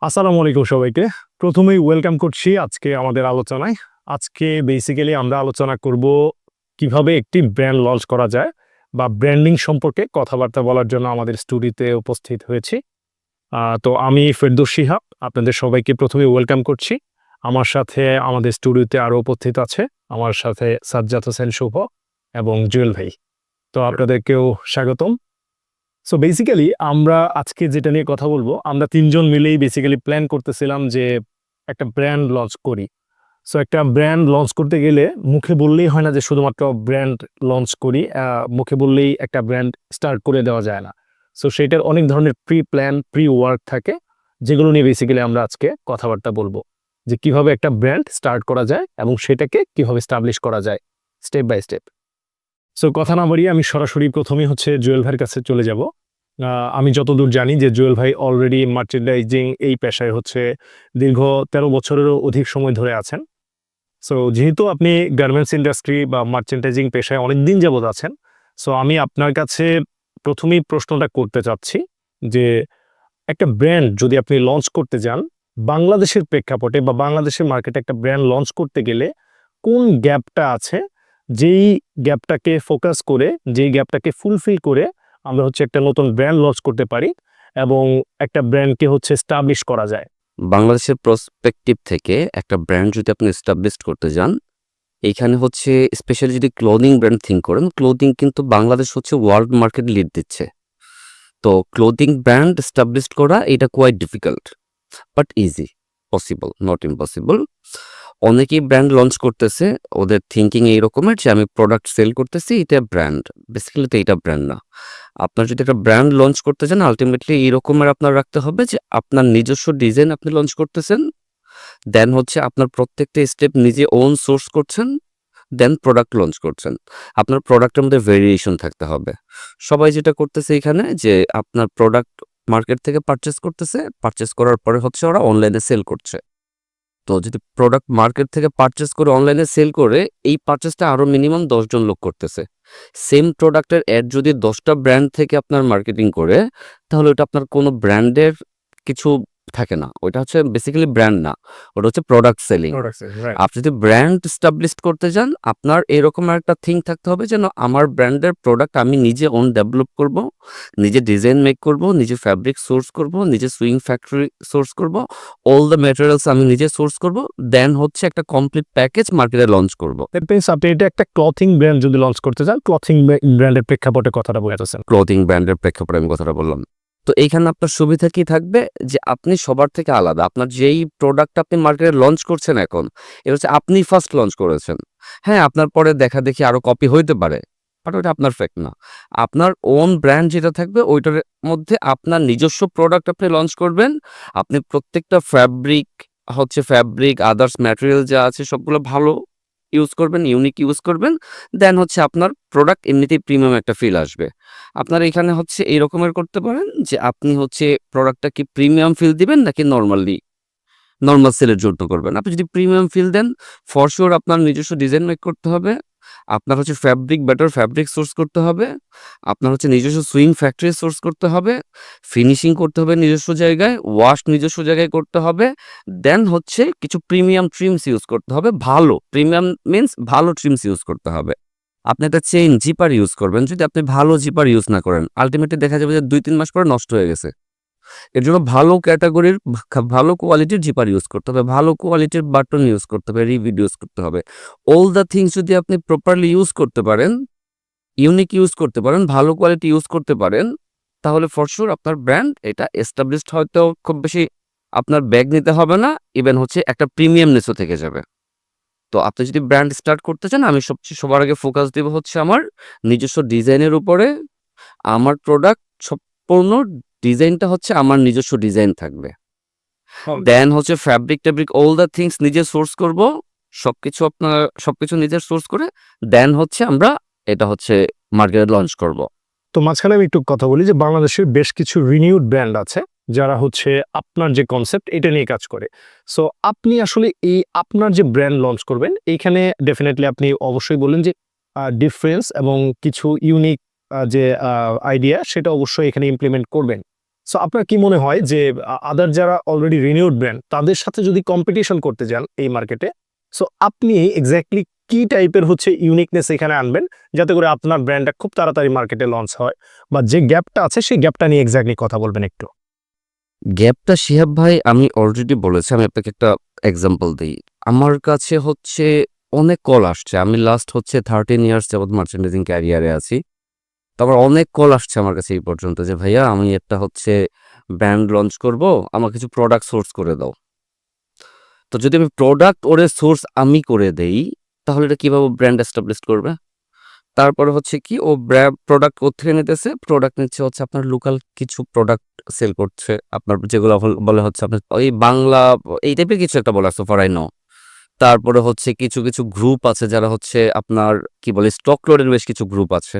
আসসালামু আলাইকুম সবাইকে। প্রথমেই ওয়েলকাম করছি আজকে আমাদের আলোচনায়। আজকে বেসিক্যালি আমরা আলোচনা করব কিভাবে একটি ব্র্যান্ড লঞ্চ করা যায় বা ব্র্যান্ডিং সম্পর্কে কথাবার্তা বলার জন্য আমাদের স্টুডিওতে উপস্থিত হয়েছি। তো আমি ফেরদৌস শিহাব আপনাদের সবাইকে প্রথমেই ওয়েলকাম করছি। আমার সাথে আমাদের স্টুডিওতে আরও উপস্থিত আছে আমার সাথে সাজ্জাদ হোসেন শুভ এবং জুয়েল ভাই। তো আপনাদেরকেও স্বাগতম। সো বেসিক্যালি আমরা আজকে যেটা নিয়ে কথা বলবো, আমরা ৩ জন মিলেই বেসিক্যালি প্ল্যান করতেছিলাম যে একটা ব্র্যান্ড লঞ্চ করি। সো একটা ব্র্যান্ড লঞ্চ করতে গেলে মুখে বললেই হয় না যে শুধুমাত্র ব্র্যান্ড লঞ্চ করি, মুখে বললেই একটা ব্র্যান্ড স্টার্ট করে দেওয়া যায় না। সো সেটার অনেক ধরনের প্রি প্ল্যান, প্রি ওয়ার্ক থাকে, যেগুলো নিয়ে বেসিক্যালি আমরা আজকে কথাবার্তা বলবো। যে কিভাবে একটা ব্র্যান্ড স্টার্ট করা যায় এবং সেটাকে কিভাবে এস্টাবলিশ করা যায় স্টেপ বাই স্টেপ। সো কথা না বাড়িয়ে আমি সরাসরি প্রথমেই জুয়েল ভাইয়ের কাছে চলে যাব। আমি যতদূর জানি যে জুয়েল ভাই অলরেডি মার্চেন্ডাইজিং এই পেশায় দীর্ঘ ১৩ বছরেরও অধিক সময় ধরে আছেন। সো যেহেতু আপনি গার্মেন্টস ইন্ডাস্ট্রি বা মার্চেন্ডাইজিং পেশায় অনেকদিন যাবৎ আছেন, সো আমি আপনার কাছে প্রথমেই প্রশ্নটা করতে চাচ্ছি যে একটা ব্র্যান্ড যদি আপনি লঞ্চ করতে যান, বাংলাদেশের প্রেক্ষাপটে বা বাংলাদেশের মার্কেটে একটা ব্র্যান্ড লঞ্চ করতে গেলে কোন গ্যাপটা আছে, যেই গ্যাপটাকে ফোকাস করে, যেই গ্যাপটাকে ফুলফিল করে আমরা একটা নতুন ব্র্যান্ড লঞ্চ করতে পারি এবং একটা ব্র্যান্ডকে এস্টাবলিশ করা যায়। বাংলাদেশের প্রসপেক্টিভ থেকে একটা ব্র্যান্ড যদি আপনি এস্টাবলিশ করতে যান, এইখানে স্পেশালি যদি ক্লোদিং ব্র্যান্ড থিঙ্ক করেন, ক্লোদিং কিন্তু বাংলাদেশ ওয়ার্ল্ড মার্কেট লিড দিচ্ছে। তো ক্লোদিং ব্র্যান্ড এস্টাবলিশ করা এটা quite difficult, but easy, possible, not impossible. অনেকেই ব্র্যান্ড লঞ্চ করতেছে, ওদের থিঙ্কিং এই রকমের যে আমি প্রোডাক্ট সেল করতেছি, এটা ব্র্যান্ড। বেসিক্যালি তো এটা ব্র্যান্ড না। আপনার যদি একটা ব্র্যান্ড লঞ্চ করতে চান, আলটিমেটলি এই রকমের আপনার রাখতে হবে যে আপনার নিজস্ব ডিজাইন আপনি লঞ্চ করতেছেন, দেন আপনার প্রত্যেকটা স্টেপ নিজে ওন সোর্স করছেন, দেন প্রোডাক্ট লঞ্চ করছেন। আপনার প্রোডাক্টের মধ্যে ভেরিয়েশন থাকতে হবে। সবাই যেটা করতেছে এখানে যে আপনার প্রোডাক্ট মার্কেট থেকে পারচেস করতেছে, পারচেস করার পরে ওরা অনলাইনে সেল করছে। তো যদি প্রোডাক্ট মার্কেট থেকে পারচেস করে অনলাইনে সেল করে, এই পারচেসটা আরও মিনিমাম ১০ জন লোক করতেছে। সেম প্রোডাক্টের অ্যাড যদি ১০টা ব্র্যান্ড থেকে আপনার মার্কেটিং করে, তাহলে ওটা আপনার কোনো ব্র্যান্ডের কিছু থাকে না। ওইটা বেসিক্যালি ব্র্যান্ড না, ওটা প্রোডাক্ট সেলিং। আপনি যদি ব্র্যান্ড এস্টাবলিশ করতে যান, আপনার এরকম একটা থিঙ্ক থাকতে হবে যেন আমার ব্র্যান্ডের প্রোডাক্ট আমি নিজে ওন ডেভেলপ করব, নিজে ডিজাইন মেক করব, নিজে ফ্যাব্রিক সোর্স করব, নিজে সুইং ফ্যাক্টরি সোর্স করব, অল দ্য ম্যাটেরিয়ালস আমি নিজে সোর্স করব, দেন একটা কমপ্লিট প্যাকেজ মার্কেটে লঞ্চ করব। আপনি এটা একটা ক্লথিং ব্র্যান্ড যদি লঞ্চ করতে চান, ক্লথিং ব্র্যান্ডের প্রেক্ষাপটে কথাটা বলতেছেন। ক্লথিং ব্র্যান্ডের প্রেক্ষাপটে আমি কথাটা বললাম। তো এইখানে আপনার সুবিধা কি থাকবে যে আপনি সবার থেকে আলাদা। আপনার যেই প্রোডাক্ট আপনি মার্কেটে লঞ্চ করছেন এখন, এটা আপনি ফার্স্ট লঞ্চ করেছেন। হ্যাঁ, আপনার পরে দেখাদেখি আরো কপি হইতে পারে, বাট ওইটা আপনার ফ্যাক্ট না। আপনার ওন ব্র্যান্ড যেটা থাকবে ওইটার মধ্যে আপনার নিজস্ব প্রোডাক্ট আপনি লঞ্চ করবেন। আপনি প্রত্যেকটা ফ্যাব্রিক আদার্স ম্যাটেরিয়াল যা আছে সবগুলো ভালো ইউজ করবেন, ইউনিক ইউজ করবেন। দেন আপনার প্রোডাক্ট এমনিতেই প্রিমিয়াম একটা ফিল আসবে। আপনার এখানে এই রকমের করতে পারেন যে আপনি প্রোডাক্টটা কি প্রিমিয়াম ফিল দিবেন নাকি নরমাল সেলের জন্য করবেন। আপনি যদি প্রিমিয়াম ফিল দেন, ফর শিওর আপনার নিজস্ব ডিজাইন মেক করতে হবে। আপনার বেটার ফ্যাব্রিক সোর্স করতে হবে। আপনার নিজস্ব সুইং ফ্যাক্টরি সোর্স করতে হবে। ফিনিশিং করতে হবে নিজস্ব জায়গায়, ওয়াশ নিজস্ব জায়গায় করতে হবে। দেন কিছু প্রিমিয়াম ট্রিমস ইউজ করতে হবে। ভালো প্রিমিয়াম মিন্স ভালো ট্রিমস ইউজ করতে হবে। আপনি একটা চেইন জিপার ইউজ করবেন, যদি আপনি ভালো জিপার ইউজ না করেন, আলটিমেটলি দেখা যাবে যে ২-৩ মাস পরে নষ্ট হয়ে গেছে। এর জন্য ভালো ক্যাটাগরির ভালো কোয়ালিটির জিপার ইউজ করতে হবে, ভালো কোয়ালিটির বাটন ইউজ করতে হবে, রিভিড ইউজ করতে হবে। অল দ্য থিংস যদি আপনি প্রপারলি ইউজ করতে পারেন, ইউনিক ইউজ করতে পারেন, ভালো কোয়ালিটি ইউজ করতে পারেন, তাহলে ফর শিওর আপনার ব্র্যান্ড এটা এস্টাবলিশড হয়তো খুব বেশি আপনার ব্যাগ নিতে হবে না, ইভেন একটা প্রিমিয়ামনেসও থেকে যাবে। তো আপনি যদি ব্র্যান্ড স্টার্ট করতে চান, আমি সবার আগে ফোকাস দিব আমার নিজস্ব ডিজাইনের উপরে। আমার প্রোডাক্ট সম্পূর্ণ ডিজাইনটা আমার নিজস্ব ডিজাইন থাকবে। দেন ফ্যাব্রিক অল দ্য থিংস নিজে সোর্স করব। সবকিছু নিজের সোর্স করে দেন আমরা এটা মার্কেটে লঞ্চ করব। তো মাঝখানে আমি একটু কথা বলি যে বাংলাদেশের বেশ কিছু রিনিউড ব্র্যান্ড আছে যারা আপনার যে কনসেপ্ট এটা নিয়ে কাজ করে। সো আপনি আসলে এই আপনার যে ব্র্যান্ড লঞ্চ করবেন, এইখানে ডেফিনেটলি আপনি অবশ্যই বললেন যে ডিফারেন্স এবং কিছু ইউনিক যে আইডিয়া সেটা অবশ্যই এখানে ইমপ্লিমেন্ট করবেন। সো আপনার কি মনে হয় যে আদার যারা অলরেডি রিনিউড ব্র্যান্ড তাদের সাথে যদি কম্পিটিশন করতে যান এই মার্কেটে, সো আপনি এক্স্যাক্টলি কি টাইপের হচ্ছে ইউনিকনেস এখানে আনবেন যাতে করে আপনার ব্র্যান্ডটা খুব তাড়াতাড়ি মার্কেটে লঞ্চ হয়, বা যে গ্যাপটা আছে সেই গ্যাপটা নিয়ে এক্স্যাক্টলি কথা বলবেন একটু। গ্যাপটা শিহাব ভাই আমি অলরেডি বলেছি, আমি আপনাকে একটা এক্সাম্পল দিই। আমার কাছে হচ্ছে অনেক কল আসছে, আমি লাস্ট হচ্ছে 13 ইয়ার্স যাবত মার্চেন্ডাইজিং ক্যারিয়ারে আছি। তারপর অনেক কল আসছে আমার কাছে এই পর্যন্ত যে ভাইয়া আমি একটা হচ্ছে ব্র্যান্ড লঞ্চ করব, আমার কিছু প্রোডাক্ট সোর্স করে দাও। তো যদি আমি প্রোডাক্ট ওরে সোর্স আমি করে দেই তাহলে এটা কিভাবে ব্র্যান্ড এস্টাবলিশ করবে? তারপরে হচ্ছে কি ও প্রোডাক্ট কোত্থেকে নিতেছে? প্রোডাক্ট নিচ্ছে হচ্ছে আপনার লোকাল কিছু প্রোডাক্ট সেল করছে। আপনার যেগুলো বলে হচ্ছে আপনার ওই বাংলা এই টাইপের কিছু একটা বলা আছে ফর আই নো। তারপরে হচ্ছে কিছু গ্রুপ আছে যারা হচ্ছে আপনার কি বলে স্টক লোডের বেশ কিছু গ্রুপ আছে।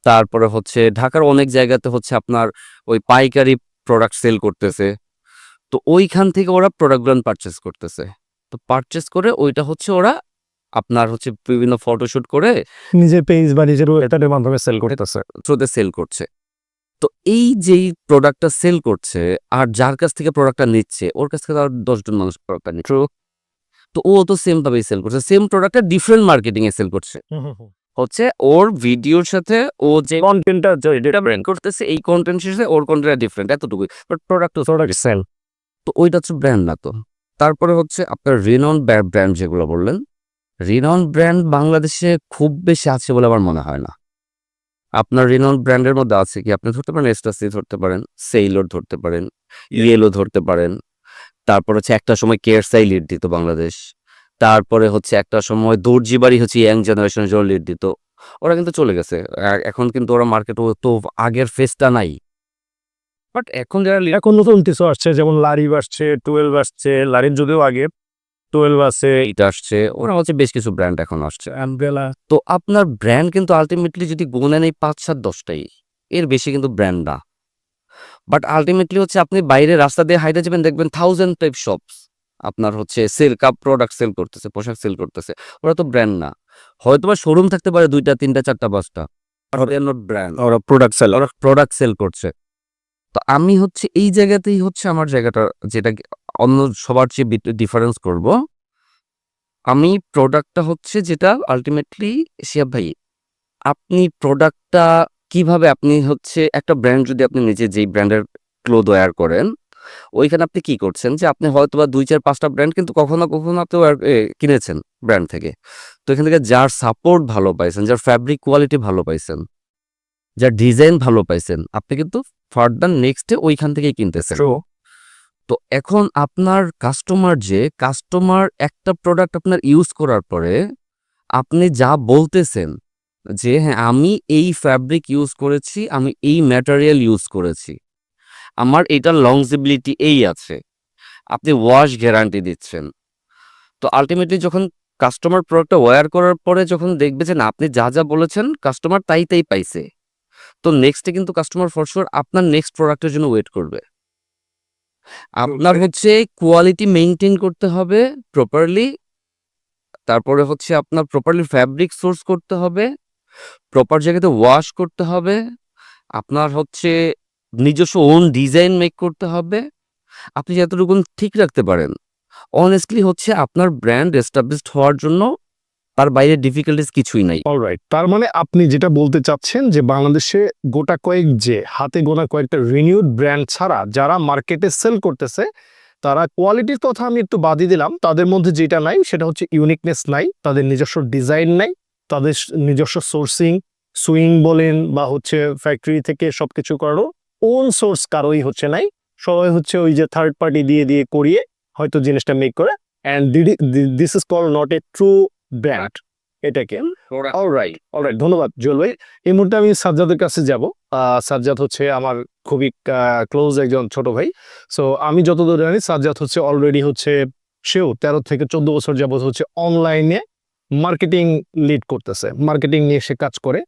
তারপরে হচ্ছে ঢাকার অনেক জায়গাতে হচ্ছে আপনার ওই পাইকারি প্রোডাক্ট সেল করতেছে। তো ওইখান থেকে ওরা প্রোডাক্টগুলো পারচেজ করতেছে। তো পারচেজ করে ওইটা হচ্ছে ওরা আপনার হচ্ছে বিভিন্ন ফটোশুট করে নিজের পেজ বা নিজের ওয়েবসাইটের মাধ্যমে সেল করতেছে। থ্রুতে সেল করছে। তো এই যেই প্রোডাক্টটা সেল করছে আর যার কাছ থেকে প্রোডাক্টটা নিচ্ছে ওর কাছ থেকে আর 10 জন মানুষ প্রোডাক্টটা নিচ্ছে। তো ও তো সেম ভাবেই সেল করছে, সেম প্রোডাক্টটা ডিফারেন্ট মার্কেটিং এ সেল করছে। হচ্ছে ওর ভিডিওর সাথে ও যে কন্টেন্টটা এটা ব্র্যান্ড করতেছে এই কন্টেন্ট সাথে ওর কন্টেন্ট ডিফারেন্ট এতটুকুই, বাট প্রোডাক্ট তো সেল। তো ওইটা হচ্ছে ব্র্যান্ড না তো। তারপরে হচ্ছে আপনার রিনাউন ব্র্যান্ড যেগুলো বললেন, রিনাউন ব্র্যান্ড বাংলাদেশে খুব বেশি আছে বলে আমার মনে হয় না। আপনার রিনাউন ব্র্যান্ডের মধ্যে আছে কি আপনি ধরতে পারেন এস্টাসি ধরতে পারেন, সেইলর ধরতে পারেন, ইয়েলো ধরতে পারেন। তারপর হচ্ছে একটা সময় কেয়ারসাই লিড দিত বাংলাদেশ। তারপরে হচ্ছে একটা সময় দর্জিবাড়ি হচ্ছে ইয়াং জেনারেশনের জন্য লিড দিত। ওরা কিন্তু চলে গেছে। এখন কিন্তু ওরা মার্কেট তো আগের ফেসটা নাই। বাট এখন যারা এখন নতুন কিছু আসছে, যেমন লারিভ আসছে, 12 আসছে, লারিভ যদিও আগে 12 আছে, এটা আসছে, ওরা হচ্ছে বেশ কিছু ব্র্যান্ড এখন আসছে। অ্যাম্ব্রেলা। তো আপনার ব্র্যান্ড কিন্তু আলটিমেটলি যদি গুনেন এই ৫-৭-১০টাই, এর বেশি কিন্তু ব্র্যান্ড না। বাট আলটিমেটলি হচ্ছে আপনি বাইরে রাস্তা দিয়ে হাইটে যাবেন দেখবেন 1000 টাইপ শপস আপনার হচ্ছে সেল কাপ প্রোডাক্ট সেল করতেছে, পোশাক সেল করতেছে। ওরা তো ব্র্যান্ড না। হয়তোবা শোরুম থাকতে পারে ২টা ৩টা ৪টা ৫টা, ব্র্যান্ড। ওরা প্রোডাক্ট সেল। ওরা প্রোডাক্ট সেল করছে। তো আমি হচ্ছে এই জায়গাতেই হচ্ছে আমার জায়গাটা যেটা অন্য সবার চেয়ে ডিফারেন্স করব। আমি প্রোডাক্টটা হচ্ছে যেটা আলটিমেটলি শিহাব ভাই আপনি প্রোডাক্টটা কিভাবে আপনি হচ্ছে একটা ব্র্যান্ড যদি আপনি নিজে যেই ব্র্যান্ডের ক্লোথ ওয়্যার করেন, ওইখানে আপনি কি করছেন যে আপনি হয়তোবা ২, ৪, ৫টা ব্র্যান্ড কিন্তু কখনো না কখনো আপনি কিনেছেন ব্র্যান্ড থেকে। তো এখান থেকে যার সাপোর্ট ভালো পাইছেন, যার ফ্যাব্রিক কোয়ালিটি ভালো পাইছেন, যার ডিজাইন ভালো পাইছেন, আপনি কিন্তু ফার্দার নেক্সটে ওইখান থেকেই কিনতেছেন। তো এখন আপনার কাস্টমার একটা প্রোডাক্ট আপনার ইউজ করার পরে আপনি যা বলতেছেন যে হ্যাঁ আমি এই ফ্যাব্রিক ইউজ করেছি, আমি এই ম্যাটেরিয়াল ইউজ করেছি, আমার এটার লংজিবিলিটি এই আছে, আপনি ওয়াশ গ্যারান্টি দিচ্ছেন। তো আলটিমেটলি যখন কাস্টমার প্রোডাক্টটা ওয়্যার করার পরে যখন দেখবে যে না আপনি যা যা বলেছেন কাস্টমার তাই পাইছে, তো নেক্সটে কিন্তু কাস্টমার ফর শিওর আপনার নেক্সট প্রোডাক্টের জন্য ওয়েট করবে। আপনার হচ্ছে কোয়ালিটি মেইনটেইন করতে হবে প্রপারলি। তারপরে হচ্ছে আপনার প্রপারলি ফ্যাব্রিক সোর্স করতে হবে, প্রপার জায়গাতে ওয়াশ করতে হবে, আপনার হচ্ছে নিজস্ব ওন ডিজাইন মেক করতে হবে। আপনি যতটুকু ঠিক রাখতে পারেন অনেস্টলি হচ্ছে আপনার ব্র্যান্ড এস্টাবলিশড হওয়ার জন্য তার বাইরে ডিফিকাল্টিস কিছুই নাই। অলরাইট, তার মানে আপনি যেটা বলতে চাচ্ছেন যে বাংলাদেশে গোটা কয়েক যে হাতে গোনা কয়েকটা রিনিউড ব্র্যান্ড ছাড়া যারা মার্কেটে সেল করতেছে, তারা কোয়ালিটির কথা আমি একটু বাদই দিলাম, তাদের মধ্যে যেটা নাই সেটা হচ্ছে ইউনিকনেস নাই, তাদের নিজস্ব ডিজাইন নাই, তাদের নিজস্ব সোর্সিং সুইং বলেন বা হচ্ছে ফ্যাক্টরি থেকে সবকিছু করারও ওন সোর্স কারোই হচ্ছে নাই। সবাই হচ্ছে ওই যে থার্ড পার্টি দিয়ে দিয়ে করিয়ে হয়তো জিনিসটা মেক করে, and this is call not a true brand. এটাকে অলরাইট ধন্যবাদ জুয়েল ভাই। এই মুহূর্তে আমি সাজ্জাদের কাছে যাব। সাজ্জাদ হচ্ছে আমার খুবই ক্লোজ একজন ছোট ভাই। সো আমি যতদূর জানি সাজ্জাদ হচ্ছে অলরেডি হচ্ছে সেও 13 থেকে 14 বছর যাবত হচ্ছে অনলাইনে মার্কেটিং লিড করতেছে, মার্কেটিং নিয়ে সে কাজ করে।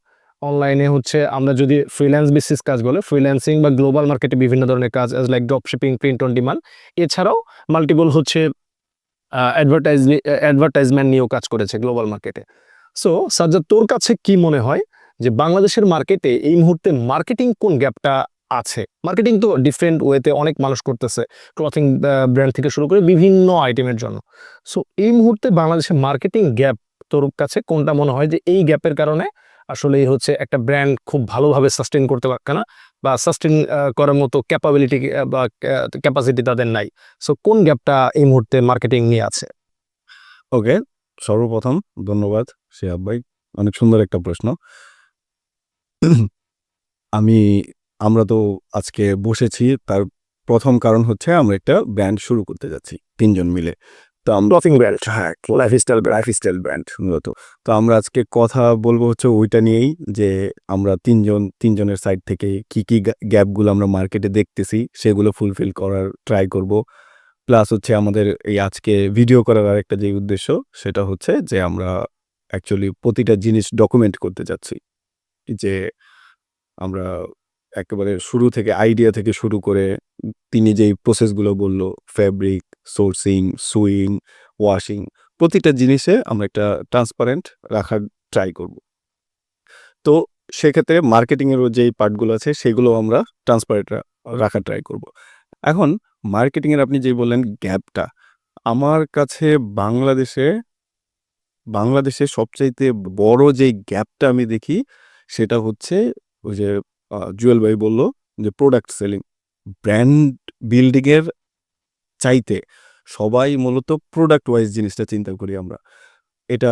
অনলাইনে হচ্ছে আমরা যদি ফ্রিল্যান্স বেসিস কাজ বলে ফ্রিল্যান্সিং বা গ্লোবাল মার্কেটে বিভিন্ন ধরনের কাজ as like drop shipping, print on demand, এছাড়াও মাল্টিপল হচ্ছে অ্যাডভার্টাইজমেন্ট নিয়েও কাজ করেছে গ্লোবাল মার্কেটে। সো সাজ্জাদ, তোর কাছে কি মনে হয় যে বাংলাদেশের মার্কেটে এই মুহূর্তে মার্কেটিং কোন গ্যাপটা আছে। মার্কেটিং তো ডিফারেন্ট ওয়েতে অনেক মানুষ করতেছে, ক্লথিং ব্র্যান্ড থেকে শুরু করে বিভিন্ন আইটেমের জন্য। সো এই মুহূর্তে বাংলাদেশের মার্কেটিং গ্যাপ তোর কাছে কোনটা মনে হয় যে এই গ্যাপের কারণে আসলে হচ্ছে একটা ব্র্যান্ড খুব ভালোভাবে সাস্টেন করতে পারছে না, বা সাস্টেন করার মতো ক্যাপাবিলিটি বা ক্যাপাসিটি তাদের নাই? সো কোন গ্যাপটা এই মুহূর্তে মার্কেটিং নিয়ে আছে? ওকে, সর্বপ্রথম ধন্যবাদ শিহাব ভাই। অনেক সুন্দর একটা প্রশ্ন। আমি আমরা তো আজকে বসেছি, তার প্রথম কারণ হচ্ছে আমরা একটা ব্র্যান্ড শুরু করতে যাচ্ছি ৩ জন মিলে। তো ক্লথিং ব্র্যান্ড, হ্যাঁ, লাইফস্টাইল ব্র্যান্ড মূলত। তো আমরা আজকে কথা বলবো হচ্ছে ওইটা নিয়েই, যে আমরা ৩ জনের সাইড থেকে কি গ্যাপগুলো আমরা মার্কেটে দেখতেছি সেগুলো ফুলফিল করার ট্রাই করব। প্লাস হচ্ছে আমাদের এই আজকে ভিডিও করার আরেকটা যে উদ্দেশ্য, সেটা হচ্ছে যে আমরা অ্যাকচুয়ালি প্রতিটা জিনিস ডকুমেন্ট করতে যাচ্ছি। যে আমরা একেবারে শুরু থেকে আইডিয়া থেকে শুরু করে তিনি যেই প্রসেসগুলো বলল, ফ্যাব্রিক, সোর্সিং, সুইং, ওয়াশিং, প্রতিটা জিনিসে আমরা একটা ট্রান্সপারেন্ট রাখার ট্রাই করব। তো সেক্ষেত্রে মার্কেটিংয়েরও যেই পার্টগুলো আছে সেগুলো আমরা ট্রান্সপারেন্ট রাখার ট্রাই করব। এখন মার্কেটিংয়ের আপনি যেই বললেন গ্যাপটা, আমার কাছে বাংলাদেশে সবচাইতে বড় যেই গ্যাপটা আমি দেখি সেটা হচ্ছে ওই যে জুয়েল ভাই বলল যে প্রোডাক্ট সেলিং। ব্র্যান্ড বিল্ডিংয়ের চাইতে সবাই মূলত প্রোডাক্ট ওয়াইজ জিনিসটা চিন্তা করি আমরা। এটা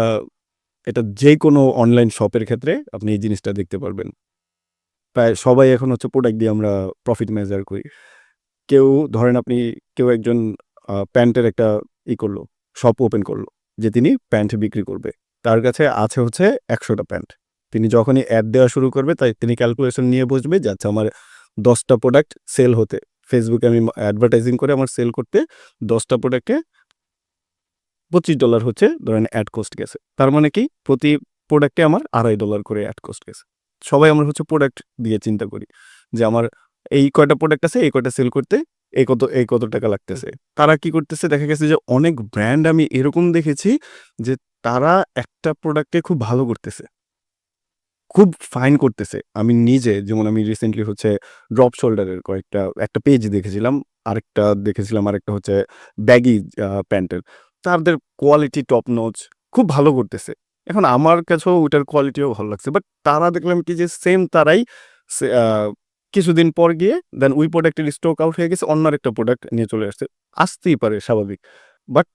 এটা যে কোনো অনলাইন শপের ক্ষেত্রে আপনি এই জিনিসটা দেখতে পারবেন। প্রায় সবাই এখন হচ্ছে প্রোডাক্ট দিয়ে আমরা প্রফিট মেজার করি। কেউ একজন প্যান্টের একটা করলো, শপ ওপেন করলো, যে তিনি প্যান্ট বিক্রি করবে। তার কাছে আছে হচ্ছে ১০০টা প্যান্ট। তিনি যখনই অ্যাড দেওয়া শুরু করবে, তাই তিনি ক্যালকুলেশন নিয়ে বসবে যে আচ্ছা আমার 10টা প্রোডাক্ট সেল হতে, ফেসবুকে আমি অ্যাডভার্টাইজিং করে আমার সেল করতে 10টা প্রোডাক্টে $25 হচ্ছে ধরেন অ্যাড কস্ট গেছে। তার মানে কি প্রতি প্রোডাক্টে আমার $2.৫ করে অ্যাড কস্ট গেছে। সবাই আমরা হচ্ছে প্রোডাক্ট দিয়ে চিন্তা করি যে আমার এই কয়টা প্রোডাক্ট আছে, এই কয়টা সেল করতে এই কত টাকা লাগতেছে। তারা কি করতেছে, দেখা গেছে যে অনেক ব্র্যান্ড আমি এরকম দেখেছি যে তারা একটা প্রোডাক্টে খুব ভালো করতেছে, খুব ফাইন করতেছে। আমি নিজে যেমন আমি রিসেন্টলি হচ্ছে ড্রপ শোল্ডারের একটা পেজ দেখেছিলাম, আরেকটা হচ্ছে ব্যাগি প্যান্টের। তাদের কোয়ালিটি টপ নচ, খুব ভালো করতেছে। এখন আমার কাছেও ওইটার কোয়ালিটিও ভালো লাগছে, বাট তারা দেখলাম কি যে সেম তারাই কিছুদিন পর গিয়ে দেন ওই প্রোডাক্টের স্টক আউট হয়ে গেছে, অন্য একটা প্রোডাক্ট নিয়ে চলে আসছে। আসতেই পারে, স্বাভাবিক। বাট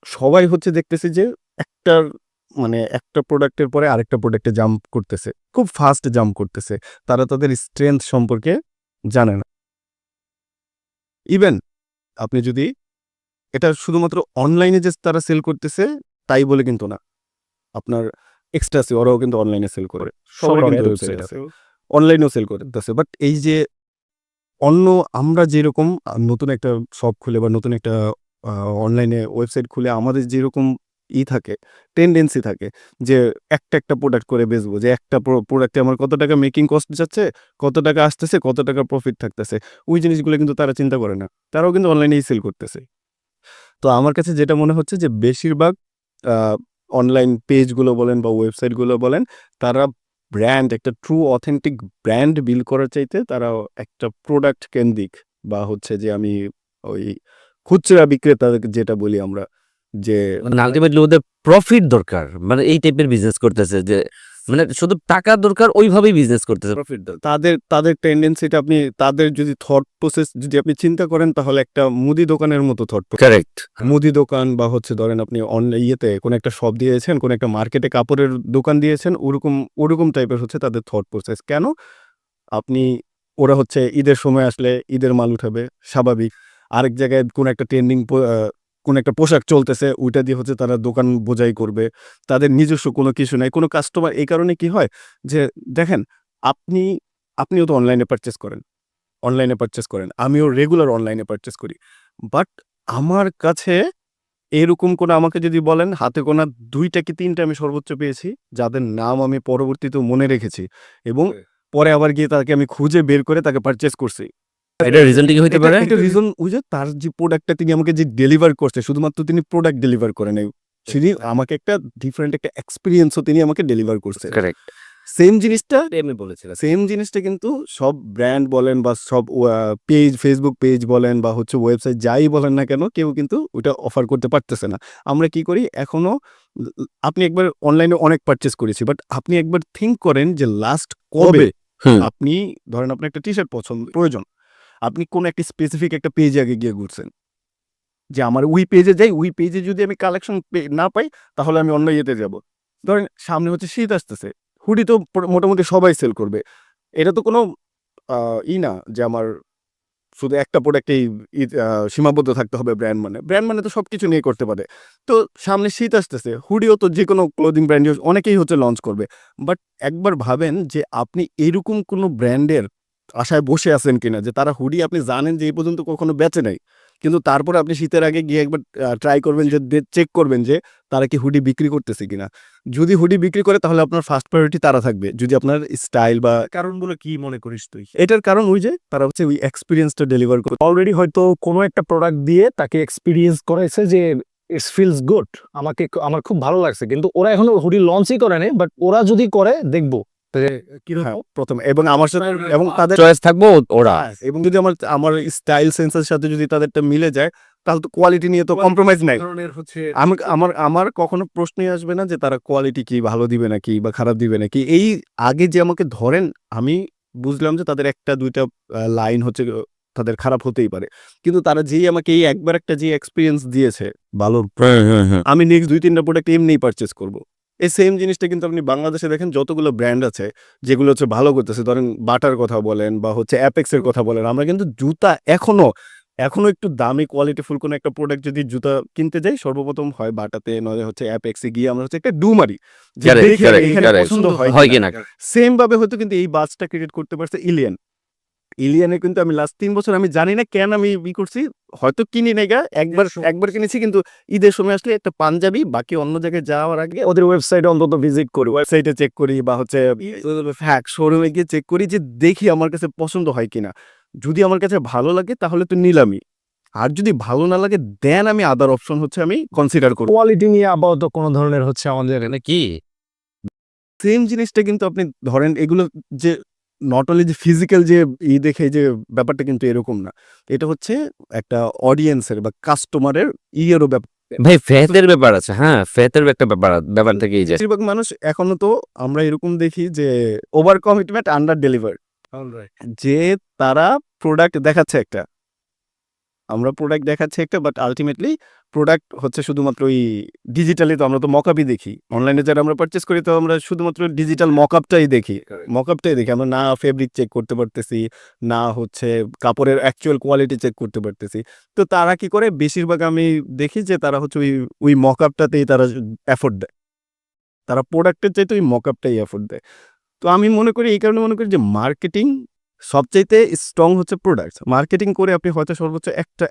সবাই হচ্ছে দেখতেছে যে একটার একটা প্রোডাক্টের পরে আরেকটা প্রোডাক্টে জাম্প করতেছে, খুব ফাস্ট জাম্প করতেছে। তারা তাদের স্ট্রেংথ সম্পর্কে জানে না। ইভেন আপনি যদি এটা শুধুমাত্র অনলাইনে যে তারা সেল করতেছে তাই বলে কিন্তু না, আপনার এক্সট্রাসি ওরাও কিন্তু অনলাইনে সেল করে, সবাই কিন্তু ওয়েবসাইট আছে, অনলাইনেও সেল করতেছে। বাট এই যে আমরা যেরকম নতুন একটা শপ খুলে বা নতুন একটা অনলাইনে ওয়েবসাইট খুলে আমাদের যেরকম থাকে, টেন্ডেন্সি থাকে যে একটা প্রোডাক্ট করে বেচবো, যে একটা প্রোডাক্টে আমার কত টাকা মেকিং কস্ট যাচ্ছে, কত টাকা আসতেছে, কত টাকা প্রফিট থাকতেছে, ওই জিনিসগুলো কিন্তু তারা চিন্তা করে না। তারাও কিন্তু অনলাইনেই সেল করতেছে। তো আমার কাছে যেটা মনে হচ্ছে যে বেশিরভাগ অনলাইন পেজগুলো বলেন বা ওয়েবসাইটগুলো বলেন, তারা একটা ট্রু অথেন্টিক ব্র্যান্ড বিল্ড করার চাইতে তারা একটা প্রোডাক্ট কেন্দ্রিক, বা হচ্ছে যে আমি ওই খুচরা বিক্রেতা যেটা বলি আমরা, যে মানে আলটিমেটলি ওদের প্রফিট দরকার, মানে এই টাইপের বিজনেস করতেছে, যে মানে শুধু টাকা দরকার ওইভাবেই বিজনেস করতেছে। প্রফিট তাদের টেন্ডেন্সিটা, আপনি তাদের যদি থট প্রসেস যদি আপনি চিন্তা করেন, তাহলে একটা মুদি দোকানের মতো থট। কারেক্ট। মুদি দোকান বা হচ্ছে ধরেন আপনি কোনো একটা শপ দিয়েছেন, কোনো একটা মার্কেটে কাপড়ের দোকান দিয়েছেন, ওরকম টাইপের হচ্ছে তাদের থট প্রসেস। কেন? ওরা হচ্ছে ঈদের সময় আসলে ঈদের মাল উঠাবে, স্বাভাবিক। আরেক জায়গায় কোন একটা পোশাক চলতেছে, ওইটা দিয়ে হচ্ছে তারা দোকান বোঝাই করবে। তাদের নিজস্ব কোনো কিছু নাই, কোনো কাস্টমার। এই কারণে কি হয় যে দেখেন, আপনিও তো অনলাইনে পারচেস করেন, আমিও রেগুলার অনলাইনে পারচেস করি। বাট আমার কাছে এরকম কোনো, আমাকে যদি বলেন হাতে গোনা 2টা কি 3টা আমি সর্বোচ্চ পেয়েছি, যাদের নাম আমি পরবর্তীতে মনে রেখেছি এবং পরে আবার গিয়ে তাকে আমি খুঁজে বের করে তাকে পারচেজ করছি। এটা রিজনটা কি হতে পারে? এটা রিজন ওই যে তার যে প্রোডাক্টটা তিনি আমাকে যে ডেলিভার করছে, শুধুমাত্র তিনি প্রোডাক্ট ডেলিভার করে নাই, তিনি আমাকে একটা ডিফারেন্ট একটা এক্সপেরিয়েন্সও তিনি আমাকে ডেলিভার করছে। কারেক্ট। সেম জিনিসটা আমি বলেছিলাম সেম জিনিসটা কিন্তু সব ব্র্যান্ড বলেন বা সব পেজ, ফেসবুক পেজ বলেন বা হচ্ছে ওয়েবসাইট যাই বলেন না কেন, কেউ কিন্তু ওটা অফার করতে পারতেছে না। আমরা কি করি এখনো, আপনি একবার অনলাইনে অনেক পারচেজ করেছি, বাট আপনি একবার থিঙ্ক করেন যে লাস্ট কবে আপনি ধরেন আপনার একটা টি-শার্ট প্রয়োজন, আপনি কোন একটা স্পেসিফিক একটা পেজে আগে গিয়ে ঘুরছেন যে আমার ওই পেজে যাই, ওই পেজে যদি আমি কালেকশন না পাই তাহলে আমি অন্য ইয়েতে যাব। ধরেন সামনে হচ্ছে শীত আসতেছে, হুডি তো মোটামুটি সবাই সেল করবে। এটা তো কোনো না যে আমার শুধু একটা প্রোডাক্টেই সীমাবদ্ধ থাকতে হবে। ব্র্যান্ড মানে তো সবকিছু নিয়ে করতে পারে। তো সামনে শীত আসতেছে, হুডিও তো যে কোনো ক্লোদিং ব্র্যান্ড অনেকেই হচ্ছে লঞ্চ করবে। বাট একবার ভাবেন যে আপনি এরকম কোনো ব্র্যান্ডের আশায় বসে আছেন কিনা যে তারা হুডি আপনি জানেন যে এই পর্যন্ত কখনো বেচে নাই, কিন্তু তারপরে আপনি শীতের আগে গিয়ে একবার ট্রাই করবেন, যে চেক করবেন যে তারা কি হুডি বিক্রি করতেছে কিনা। যদি হুডি বিক্রি করে তাহলে আপনার ফার্স্ট প্রায়োরিটি তারা থাকবে। যদি আপনার স্টাইল বা কারণগুলো কি মনে করিস তুই? এটার কারণ ওই যে তারা হচ্ছে ওই এক্সপিরিয়েন্সটা ডেলিভার করে। অলরেডি হয়তো কোনো একটা প্রোডাক্ট দিয়ে তাকে এক্সপিরিয়েন্স করাইছে যে ইটস ফিলস গুড, আমার খুব ভালো লাগছে, কিন্তু ওরা এখনো হুডি লঞ্চই করে নাই, বাট ওরা যদি করে দেখবো হ্যাঁ, প্রথম এবং আমার সাথে এবং তাদের চয়েস থাকবো ওরা। এবং যদি আমার স্টাইল সেন্সের সাথে যদি তাদেরটা মিলে যায় তাহলে তো কোয়ালিটি নিয়ে তো কম্প্রোমাইজ নাই। আমার কখনো প্রশ্নই আসবে না যে তারা কোয়ালিটি কি ভালো দিবে নাকি বা খারাপ দিবে নাকি। এই আগে যে আমাকে ধরেন, আমি বুঝলাম যে তাদের একটা দুইটা লাইন হচ্ছে তাদের খারাপ হতেই পারে, কিন্তু তারা যেই আমাকে এই একবার একটা যে এক্সপিরিয়েন্স দিয়েছে ভালো, আমি নেক্সট 2-3টা প্রোডাক্ট এমনিই পারচেস করব। এই সেম জিনিসটা কিন্তু আপনি বাংলাদেশে দেখেন, যতগুলো ব্র্যান্ড আছে যেগুলো হচ্ছে ভালো করতেছে, ধরেন বাটার কথা বলেন বা হচ্ছে অ্যাপেক্সের কথা বলেন, আমরা কিন্তু জুতা এখনো একটু দামি কোয়ালিটিফুল কোনো একটা প্রোডাক্ট যদি জুতা কিনতে যাই, সর্বপ্রথম হয় বাটাতে, নয় হচ্ছে অ্যাপেক্সে গিয়ে আমরা হচ্ছে একটা ডু মারি যে Correct, দেখি correct, এখানে correct. পছন্দ হয় হয় কিনা। কিনা। সেম ভাবে হয়তো কিন্তু এই বাজটা ক্রিয়েট করতে পারছে ইলিয়ানে কিন্তু আমি লাস্ট 3 বছর আমি জানি না কেন আমি করছি, হয়তো কিনি নাই গা, একবার কিনেছি, কিন্তু ঈদের সময় আসলে একটা পাঞ্জাবি বাকি অন্য জায়গায় যাওয়ার আগে ওদের ওয়েবসাইটে অন্তত ভিজিট করি। ওয়েবসাইটে চেক করি বা হচ্ছে শোরুমে গিয়ে চেক করি যে দেখি আমার কাছে পছন্দ হয় কিনা। যদি আমার কাছে ভালো লাগে তাহলে তো নিলামই, আর যদি ভালো না লাগে দেন আমি আদার অপশন হচ্ছে আমি কনসিডার করব। কোয়ালিটি নিয়ে আপাতত কোনো ধরনের হচ্ছে আমাদের এখানে কি সেম জিনিসটা কিন্তু আপনি ধরেন এগুলো যে নট অনলি যে ফিজিক্যাল যে দেখে যে ব্যাপারটা কিন্তু এরকম না, এটা হচ্ছে একটা অডিয়েন্সের বা কাস্টমারের ইয়েরও ব্যাপার। ভাই ফেথের ব্যাপার আছে, হ্যাঁ ফেথের একটা ব্যাপার থেকেই যায়। বেশিরভাগ মানুষ এখনো তো আমরা এরকম দেখি যে ওভার কমিটমেন্ট আন্ডার ডেলিভার, যে তারা প্রোডাক্ট দেখাচ্ছে একটা, আমরা প্রোডাক্ট দেখাচ্ছি একটা, বাট আলটিমেটলি প্রোডাক্ট হচ্ছে শুধুমাত্র ওই ডিজিটালি, তো আমরা তো মকআপই দেখি অনলাইনে যারা আমরা পারচেস করি, তো আমরা শুধুমাত্র ডিজিটাল মকআপটাই দেখি, আমরা না ফেব্রিক চেক করতে পারতেছি, না হচ্ছে কাপড়ের অ্যাকচুয়াল কোয়ালিটি চেক করতে পারতেছি। তো তারা কি করে, বেশিরভাগ আমি দেখি যে তারা হচ্ছে ওই মকআপটাতেই তারা এফোর্ট দেয়, তারা প্রোডাক্টের চাইতে ওই মকআপটাই এফোর্ট দেয়। তো আমি মনে করি, এই কারণে মনে করি যে মার্কেটিং সবচাইতে স্ট্রং হচ্ছে প্রোডাক্ট। মার্কেটিং করে আপনি হয়তো সর্বোচ্চ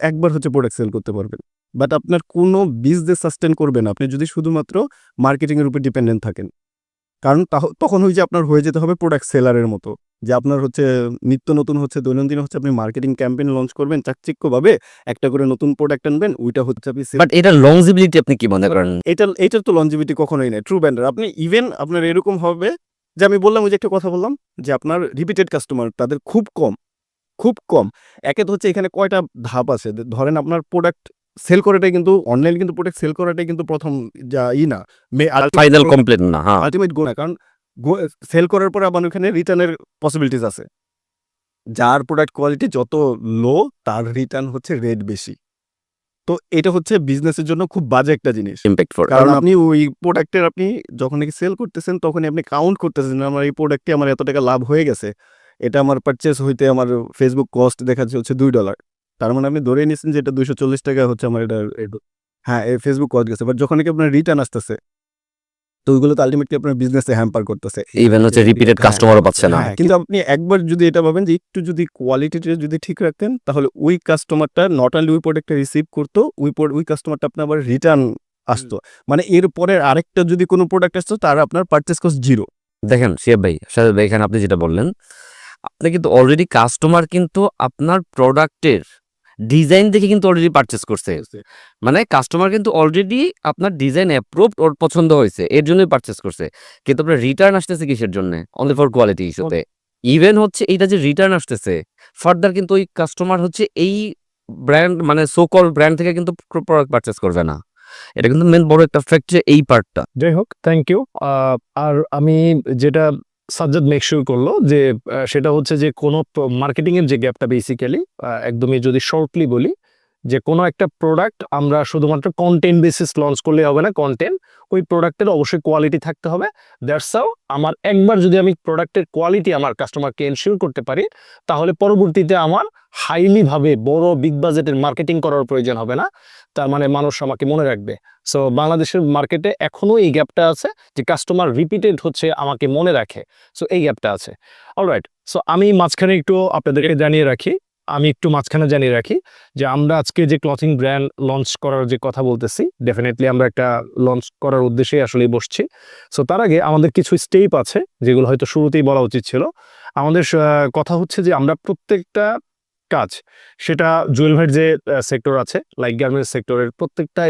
একবার হচ্ছে প্রোডাক্ট সেল করতে পারবেন, বাট আপনার কোনো বিজনেস সাস্টেন করবে না আপনি যদি শুধুমাত্র মার্কেটিংয়ের উপর ডিপেন্ডেন্ট থাকেন। কারণ তখন ওই যে আপনার হয়ে যেতে হবে প্রোডাক্ট সেলারের মতো, যে আপনার হচ্ছে নিত্য নতুন হচ্ছে দৈনন্দিন হচ্ছে আপনি মার্কেটিং ক্যাম্পেইন লঞ্চ করবেন চাকচিক্যভাবে, একটা করে নতুন প্রোডাক্ট আনবেন, ওইটা হচ্ছে আপনি বাট এটা লংজিবিলিটি আপনি কি মনে করেন? এটার তো লঞ্জিভিটি কখনোই নেই ট্রু ব্র্যান্ডের। আপনি ইভেন আপনার এরকম হবে যে আমি বললাম, ওই যে একটা কথা বললাম যে আপনার রিপিটেড কাস্টমার তাদের খুব কম। একে তো হচ্ছে এখানে কয়টা ধাপ আছে, ধরেন আপনার প্রোডাক্ট সেল করাটাই কিন্তু অনলাইন, কিন্তু প্রোডাক্ট সেল করাটাই কিন্তু প্রথম যা না ফাইনাল কমপ্লিট না, হ্যাঁ আলটিমেট গোল না, কারণ সেল করার পরে আবার ওখানে রিটার্নের পসিবিলিটিস আছে। যার প্রোডাক্ট কোয়ালিটি যত লো তার রিটার্ন হচ্ছে রেট বেশি। তো এটা হচ্ছে বিজনেসের জন্য খুব বাজে একটা জিনিস, ইমপ্যাক্ট ফর কারণ আপনি ওই প্রোডাক্টের আপনি যখন নাকি সেল করতেছেন তখনই আপনি কাউন্ট করতেছেন আমার এই প্রোডাক্টে আমার এত টাকা লাভ হয়ে গেছে, এটা আমার পারচেস হইতে আমার ফেসবুক কস্ট দেখাচ্ছে হচ্ছে $2, তার মানে আপনি ধরে নিয়েছেন যে এটা $240 হচ্ছে আমার এটা, হ্যাঁ এই ফেসবুক কস্ট গেছে। বাট যখন নাকি আপনার রিটার্ন আসতেছে, তো ওইগুলো তো আলটিমেটলি আপনার বিজনেসে হ্যাম্পার করতেছে, ইভেন হচ্ছে রিপিটেড কাস্টমারও পাচ্ছে না। হ্যাঁ, কিন্তু আপনি একবার যদি এটা ভাবেন যে একটু যদি কোয়ালিটিটা যদি ঠিক রাখতেন, তাহলে ওই কাস্টমারটা নট অনলি ওই প্রোডাক্টটা রিসিভ করতো, ওই কাস্টমারটা আপনার আবার রিটার্ন আসতো, মানে এর পরে আরেকটা যদি কোনো প্রোডাক্ট আসতো তার আপনার পারচেস কস্ট 0। দেখেন শিয়াব ভাই, সাহেব ভাই, এখানে আপনি যেটা বললেন, আপনি কিন্তু অলরেডি কাস্টমার কিন্তু আপনার প্রোডাক্টের ডিজাইন দেখে কিন্তু অলরেডি পারচেস করছে, মানে কাস্টমার কিন্তু অলরেডি আপনার ডিজাইন অ্যাপ্রুভড, ওর পছন্দ হয়েছে, এর জন্যই পারচেস করছে। কিন্তু আপনার রিটার্ন আসতেছে কিসের জন্য? অনলি ফর কোয়ালিটি ইস্যুতে। ইভেন হচ্ছে এইটা যে রিটার্ন আসতেছে, ফার্দার কিন্তু ওই কাস্টমার হচ্ছে এই ব্র্যান্ড মানে সো কল ব্র্যান্ড থেকে কিন্তু প্রোডাক্ট পারচেস করবে না। এটা কিন্তু মেন বড় একটা ফ্যাক্ট যে এই পার্টটা। যাই হোক, থ্যাংক ইউ। আর আমি যেটা সাজ্জাদ মেক শিওর করলো যে সেটা হচ্ছে যে কোনো মার্কেটিং এর যে গ্যাপটা বেসিক্যালি একদমই যদি শর্টলি বলি, যে কোনো একটা প্রোডাক্ট আমরা শুধুমাত্র কন্টেন্ট বেসিস লঞ্চ করলে হবে না। কন্টেন্ট ওই প্রোডাক্টের অবশ্যই কোয়ালিটি থাকতে হবে। দ্যাটস হাউ আমার একবার যদি আমি প্রোডাক্টের কোয়ালিটি আমার কাস্টমারকে এনশিওর করতে পারি, তাহলে পরবর্তীতে আমার হাইলি ভাবে বড় বিগ বাজেটের মার্কেটিং করার প্রয়োজন হবে না। তার মানে মানুষ আমাকে মনে রাখবে। সো বাংলাদেশের মার্কেটে এখনো এই গ্যাপটা আছে যে কাস্টমার রিপিটেড হচ্ছে আমাকে মনে রাখে। সো এই গ্যাপটা আছে। অলরাইট, সো আমি মাঝখানে একটু আপনাদেরকে জানিয়ে রাখি যে আমরা আজকে যে ক্লথিং ব্র্যান্ড লঞ্চ করার যে কথা বলতেছি, ডেফিনেটলি আমরা একটা লঞ্চ করার উদ্দেশ্যেই আসলে বসছি। সো তার আগে আমাদের কিছু স্টেপ আছে যেগুলো হয়তো শুরুতেই বলা উচিত ছিল। আমাদের কথা হচ্ছে যে আমরা প্রত্যেকটা কাজ, সেটা জুয়েল ভাইয়ের যে সেক্টর আছে লাইক গার্মেন্টস সেক্টরের প্রত্যেকটা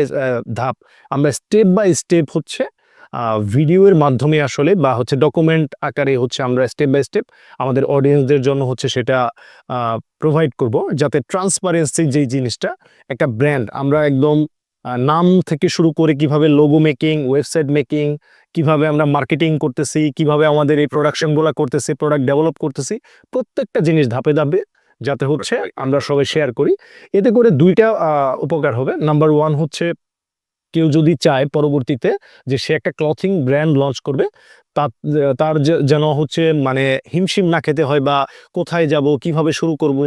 ধাপ আমরা স্টেপ বাই স্টেপ হচ্ছে ভিডিওর মাধ্যমে আসলে বা হচ্ছে ডকুমেন্ট আকারে হচ্ছে আমরা স্টেপ বাই স্টেপ আমাদের অডিয়েন্সদের জন্য হচ্ছে সেটা প্রোভাইড করব, যাতে ট্রান্সপারেন্সি যেই জিনিসটা, একটা ব্র্যান্ড আমরা একদম নাম থেকে শুরু করে কিভাবে লোগো মেকিং, ওয়েবসাইট মেকিং, কিভাবে আমরা মার্কেটিং করতেছি, কিভাবে আমাদের এই প্রোডাকশনগুলো করতেছি, প্রোডাক্ট ডেভেলপ করতেছি, প্রত্যেকটা জিনিস ধাপে ধাপে যাতে হচ্ছে আমরা সবাই শেয়ার করি। এতে করে দুইটা উপকার হবে। নাম্বার ওয়ান হচ্ছে কেউ যদি চায় পরবর্তীতে যে সে একটা ক্লথিং ব্র্যান্ড লঞ্চ করবে, তার যেন হচ্ছে মানে হিমশিম না খেতে হয় বা কোথায় যাব, কিভাবে শুরু করব,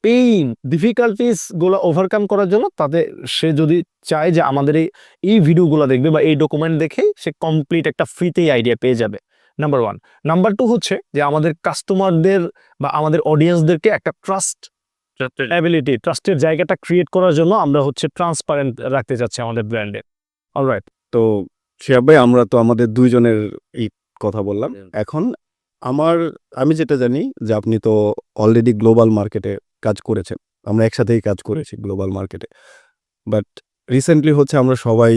পেইন ডিফিকাল্টিস গুলো ওভারকাম করার জন্য তাদের সে যদি চায় যে আমাদের এই ভিডিওগুলো দেখবে বা এই ডকুমেন্ট দেখে সে কমপ্লিট একটা ফ্রিতেই আইডিয়া পেয়ে যাবে। Number one. নাম্বার টু হচ্ছে যে আমাদের কাস্টমারদের বা আমাদের অডিয়েন্সদেরকে একটা ট্রাস্টের জায়গাটা ক্রিয়েট করার জন্য আমরা হচ্ছে ট্রান্সপারেন্ট রাখতে চাচ্ছি আমাদের ব্র্যান্ডে। অলরাইট, তো শিহাব ভাই, আমরা তো আমাদের দুইজনের এই কথা বললাম। এখন আমি যেটা জানি যে আপনি তো অলরেডি গ্লোবাল মার্কেটে কাজ করেছেন, আমরা একসাথেই কাজ করেছি গ্লোবাল মার্কেটে। বাট রিসেন্টলি হচ্ছে আমরা সবাই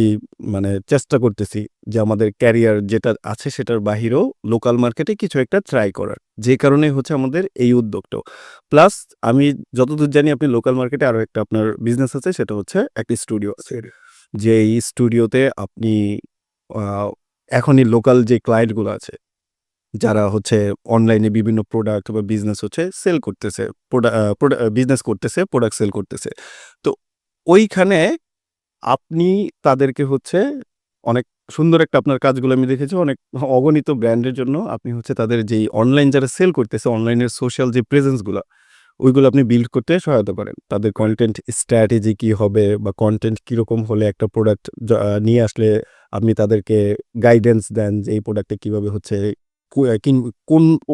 মানে চেষ্টা করতেছি যে আমাদের ক্যারিয়ার যেটা আছে সেটার বাহিরেও লোকাল মার্কেটে কিছু একটা ট্রাই করার, যে কারণে হচ্ছে আমাদের এই উদ্যোগটাও। প্লাস আমি যতদূর জানি আপনি লোকাল মার্কেটে আরও একটা আপনার বিজনেস আছে, সেটা হচ্ছে একটা স্টুডিও আছে, যে এই স্টুডিওতে আপনি এখনই লোকাল যে ক্লায়েন্টগুলো আছে যারা হচ্ছে অনলাইনে বিভিন্ন প্রোডাক্ট বা বিজনেস হচ্ছে সেল করতেছে, বিজনেস করতেছে, প্রোডাক্ট সেল করতেছে, তো ওইখানে আপনি তাদেরকে হচ্ছে অনেক সুন্দর একটা আপনার কাজগুলো আমি দেখেছি, অনেক অগণিত ব্র্যান্ডের জন্য আপনি হচ্ছে তাদের যেই অনলাইন যারা সেল করতেছে অনলাইনের সোশ্যাল যে প্রেজেন্সগুলো ওইগুলো আপনি বিল্ড করতে সহায়তা করেন। তাদের কন্টেন্ট স্ট্র্যাটেজি কি হবে বা কন্টেন্ট কীরকম হলে একটা প্রোডাক্ট নিয়ে আসলে আপনি তাদেরকে গাইডেন্স দেন যে এই প্রোডাক্টে কীভাবে হচ্ছে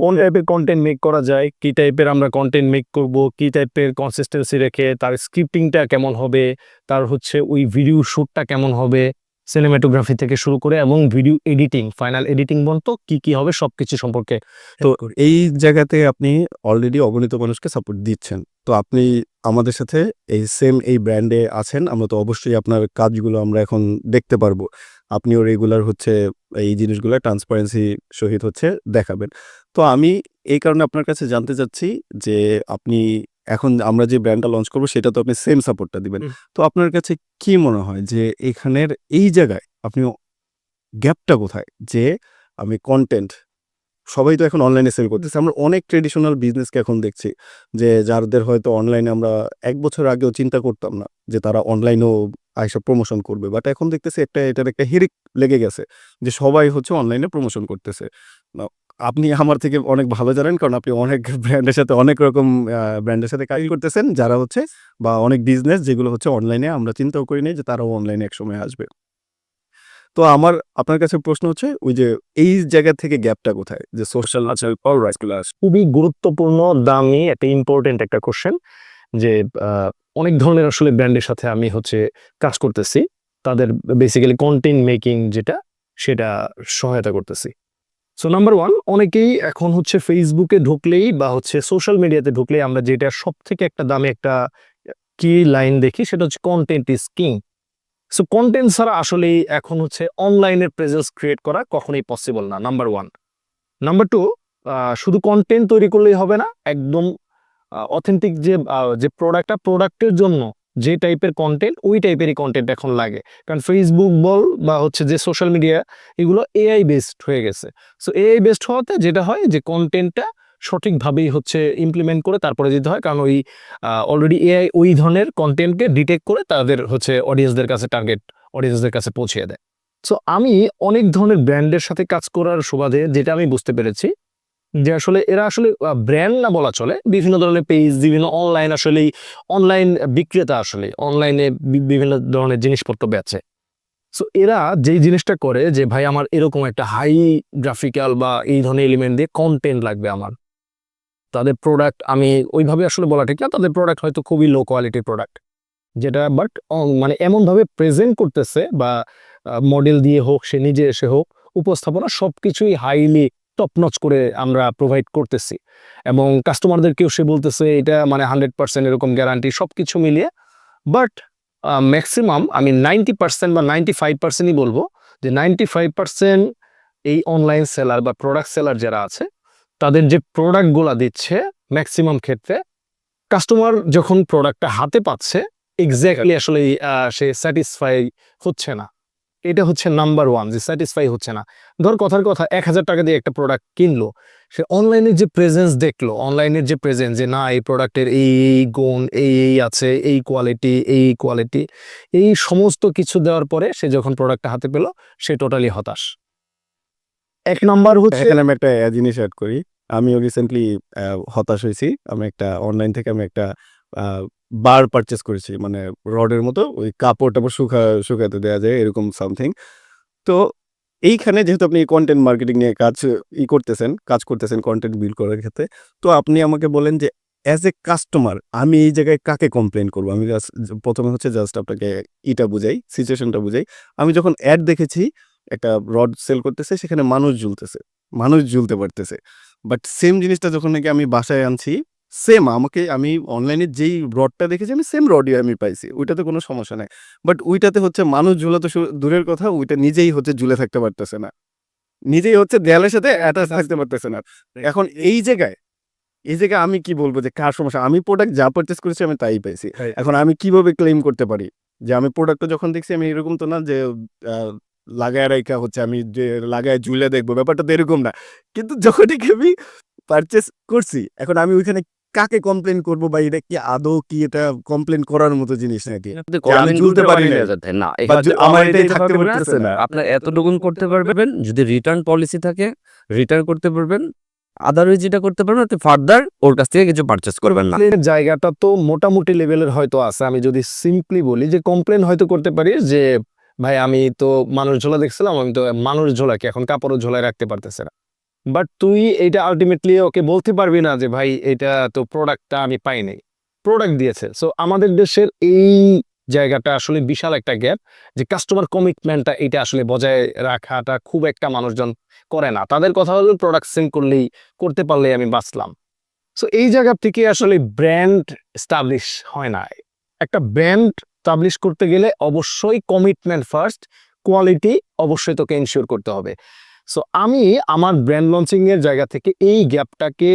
কোন টাইপের কন্টেন্ট মেক করা যায়, কি টাইপের আমরা কন্টেন্ট মেক করব, কি টাইপের কনসিস্টেন্সি রেখে তার স্ক্রিপ্টিংটা কেমন হবে, তার হচ্ছে ওই ভিডিও শ্যুটটা কেমন হবে, সিনেমাটোগ্রাফি থেকে শুরু করে এবং ভিডিও এডিটিং, ফাইনাল এডিটিং পর্যন্ত কি কি হবে সবকিছু সম্পর্কে। তো এই জায়গাতে আপনি অলরেডি অগণিত মানুষকে সাপোর্ট দিচ্ছেন, তো আপনি আমাদের সাথে এই ব্র্যান্ডে আছেন, আমরা তো অবশ্যই আপনার কাজগুলো আমরা এখন দেখতে পারবো। আপনিও রেগুলার হচ্ছে এই জিনিসগুলো ট্রান্সপারেন্সি সহিত হচ্ছে দেখাবেন। তো আমি এই কারণে আপনার কাছে জানতে চাচ্ছি যে আপনি এখন আমরা যে ব্র্যান্ডটা লঞ্চ করবো সেটা তো আপনি সেম সাপোর্টটা দিবেন। তো আপনার কাছে কি মনে হয় যে এখানের এই জায়গায় আপনি গ্যাপটা কোথায়? যে আমি কন্টেন্ট, সবাই তো এখন অনলাইনে সেল করতেছে। আমরা অনেক ট্রেডিশনাল বিজনেসকে এখন দেখছি যে যাদের হয়তো অনলাইনে আমরা ১ বছর আগেও চিন্তা করতাম না যে তারা অনলাইনেও আইসা প্রমোশন করবে। বাট এখন দেখতেছি এটার একটা হিড়িক লেগে গেছে যে সবাই হচ্ছে অনলাইনে প্রমোশন করতেছে। না, আপনি আমার থেকে অনেক ভালো জানেন, কারণ আপনি অনেক ব্র্যান্ডের সাথে অনেক রকম ব্র্যান্ডের সাথে কাজ করতেছেন, যারা হচ্ছে বা অনেক বিজনেস যেগুলো হচ্ছে অনলাইনে আমরা চিন্তাও করি নাই যে তারাও অনলাইনে একসময় আসবে। তো আমার আপনার কাছে প্রশ্ন হচ্ছে ওই যে এই জায়গা থেকে গ্যাপটা কোথায়, যে সোশ্যাল খুবই গুরুত্বপূর্ণ, দামি একটা ইম্পর্টেন্ট একটা কোশ্চেন। যে অনেক ধরনের আসলে ব্র্যান্ডের সাথে আমি হচ্ছে কাজ করতেছি, তাদের বেসিক্যালি কন্টেন্ট মেকিং যেটা সেটা সহায়তা করতেছি। সো নাম্বার ওয়ান, অনেকেই এখন হচ্ছে ফেসবুকে ঢুকলেই বা হচ্ছে সোশ্যাল মিডিয়াতে ঢুকলেই আমরা যেটা সব থেকে একটা দামি একটা কি লাইন দেখি, সেটা হচ্ছে content is king. So content ছাড়া আসলে এখন হচ্ছে অনলাইনের প্রেজেন্স ক্রিয়েট করা কখনোই পসিবল না, নাম্বার ওয়ান। নাম্বার টু, শুধু কন্টেন্ট তৈরি করলেই হবে না, একদম অথেন্টিক যে প্রোডাক্টের জন্য যে টাইপের কন্টেন্ট, ওই টাইপেরই কন্টেন্ট এখন লাগে। কারণ ফেসবুক বল বা হচ্ছে যে সোশ্যাল মিডিয়া, এগুলো এআই বেসড হয়ে গেছে। সো এআই বেসড হওয়াতে যেটা হয় যে কন্টেন্টটা সঠিকভাবেই হচ্ছে ইমপ্লিমেন্ট করে তারপরে দিতে হয়, কারণ ওই অলরেডি এআই ওই ধরনের কন্টেন্টকে ডিটেক্ট করে তাদের হচ্ছে অডিয়েন্সদের কাছে, টার্গেট অডিয়েন্সদের কাছে পৌঁছিয়ে দেয়। সো আমি অনেক ধরনের ব্র্যান্ডের সাথে কাজ করার সুবাদে যেটা আমি বুঝতে পেরেছি যে আসলে এরা আসলে ব্র্যান্ড না বলা চলে, বিভিন্ন ধরনের পেজ, বিভিন্ন অনলাইন, আসলে অনলাইন বিক্রেতা, আসলে অনলাইনে বিভিন্ন ধরনের জিনিসপত্র বেচে। সো এরা যেই জিনিসটা করে যে ভাই আমার এরকম একটা হাই গ্রাফিক্যাল বা এই ধরনের এলিমেন্ট দিয়ে কন্টেন্ট লাগবে আমার, তাদের প্রোডাক্ট আমি ওইভাবে আসলে বলা ঠিক না, তাদের প্রোডাক্ট হয়তো খুবই লো কোয়ালিটির প্রোডাক্ট, যেটা বাট মানে এমনভাবে প্রেজেন্ট করতেছে বা মডেল দিয়ে হোক, সে নিজে এসে হোক, উপস্থাপনা সবকিছুই হাইলি টপ নচ করে আমরা প্রোভাইড করতেছি, এবং কাস্টমারদেরকেও সে বলতেছে এটা মানে 100% এরকম গ্যারান্টি সবকিছু মিলিয়ে। বাট ম্যাক্সিমাম আমি 90% বা 95%ই বলবো যে 95% এই অনলাইন সেলার বা প্রোডাক্ট সেলার যারা আছে, তাদের যে প্রোডাক্টগুলো দিচ্ছে ম্যাক্সিমাম ক্ষেত্রে কাস্টমার যখন প্রোডাক্টটা হাতে পাচ্ছে এক্স্যাক্টলি আসলে সে স্যাটিসফাই হচ্ছে না। এটা হচ্ছে নাম্বার ওয়ান, যে স্যাটিসফাই হচ্ছে না। ধর কথার কথা 1000 টাকা দিয়ে একটা প্রোডাক্ট কিনলো, সে অনলাইনের যে প্রেজেন্স দেখলো, অনলাইনের যে প্রেজেন্স যে না এই প্রোডাক্টের এই গুণ এই আছে, এই কোয়ালিটি এই সমস্ত কিছু দেওয়ার পরে সে যখন প্রোডাক্টটা হাতে পেল, সে টোটালি হতাশ। এক নাম্বার হচ্ছে এখানে আমি একটা জিনিস অ্যাড করি। আমিও রিসেন্টলি হতাশ হয়েছি। আমি একটা অনলাইন থেকে আমি একটা বার পারচেস করেছি, মানে রডের মতো, ওই কাপড় টাপড় শুকাতে দেওয়া যায় এরকম সামথিং। তো এইখানে যেহেতু আপনি কন্টেন্ট মার্কেটিং নিয়ে কাজ করতেছেন কন্টেন্ট বিল্ড করার ক্ষেত্রে, তো আপনি আমাকে বলেন যে অ্যাজ এ কাস্টমার আমি এই জায়গায় কাকে কমপ্লেন করবো? আমি প্রথমে হচ্ছে জাস্ট আপনাকে সিচুয়েশনটা বুঝাই। আমি যখন অ্যাড দেখেছি একটা রড সেল করতেছে, সেখানে মানুষ ঝুলতে পারতেছে, বাট সেম জিনিসটা যখন নাকি আমি বাসায় আনছি, আমি অনলাইনে যেই রডটা দেখেছি আমি সেম রডই আমি পাইছি, ওইটাতে কোনো সমস্যা নাই। বাট ওইটাতে হচ্ছে মানুষ ঝুলা তো দূরের কথা, ওইটা নিজেই হচ্ছে ঝুলে থাকতে পারতেছে না, নিজেই হচ্ছে দেয়ালের সাথে অ্যাটাচ থাকতে পারতেছে না। এখন এই জায়গায় আমি কি বলবো যে কার সমস্যা? আমি প্রোডাক্ট যা পারচেস করেছি আমি তাই পাইছি। এখন আমি কিভাবে ক্লেম করতে পারি যে আমি প্রোডাক্টটা যখন দেখছি, আমি এরকম তো না যে লাগায় রাইখা হচ্ছে আমি যে লাগায় ঝুলে দেখবো, ব্যাপারটা তো এরকম না। কিন্তু যখনই আমি পারচেস করছি, এখন আমি ওইখানে কাকে কমপ্লেন করবো, বা এটা কি আদৌ কি এটা কমপ্লেন করার মতো জিনিস নাকি? আপনি যে আমি ঝুলতে পারি না, না, বা আমার এটাই থাকতে পারতেছে না। আপনার এতটুকুন করতে পারবেন, যদি রিটার্ন পলিসি থাকে রিটার্ন করতে পারবেন, আদারওয়াইজ যেটা করতে পারবেন আপনি ফার্দার ওর কাছ থেকে কিছু পারচেস করবেন না। কমপ্লেনের জায়গাটা তো মোটামুটি লেভেলের হয়তো আছে। আমি যদি সিম্পলি বলি যে কমপ্লেন হয়তো করতে পারি যে ভাই আমি তো মানুষ ঝোলা দেখছিলাম, আমি তো মানুষ ঝোলাকে এখন কাপড় ঝোলায় রাখতে পারতেছে না। বাট তুই এটা আলটিমেটলি ওকে বলতে পারবি না যে ভাই এটা তো প্রোডাক্টটা আমি পাই নাই, প্রোডাক্ট দিয়েছে। সো আমাদের দেশের এই জায়গাটা আসলে বিশাল একটা গ্যাপ, যে কাস্টমার কমিটমেন্টটা এটা আসলে বজায় রাখাটা খুব একটা মানুষজন করে না। তাদের কথা হলো প্রোডাক্ট সেল করতে পারলেই আমি বাঁচলাম। সো এই জায়গা থেকে আসলে ব্র্যান্ড এস্টাবলিশ হয় না। একটা ব্র্যান্ড এস্টাবলিশ করতে গেলে অবশ্যই কমিটমেন্ট ফার্স্ট, কোয়ালিটি অবশ্যই তোকে ইনশিওর করতে হবে। সো আমি আমার ব্র্যান্ড লঞ্চিং এর জায়গা থেকে এই গ্যাপটাকে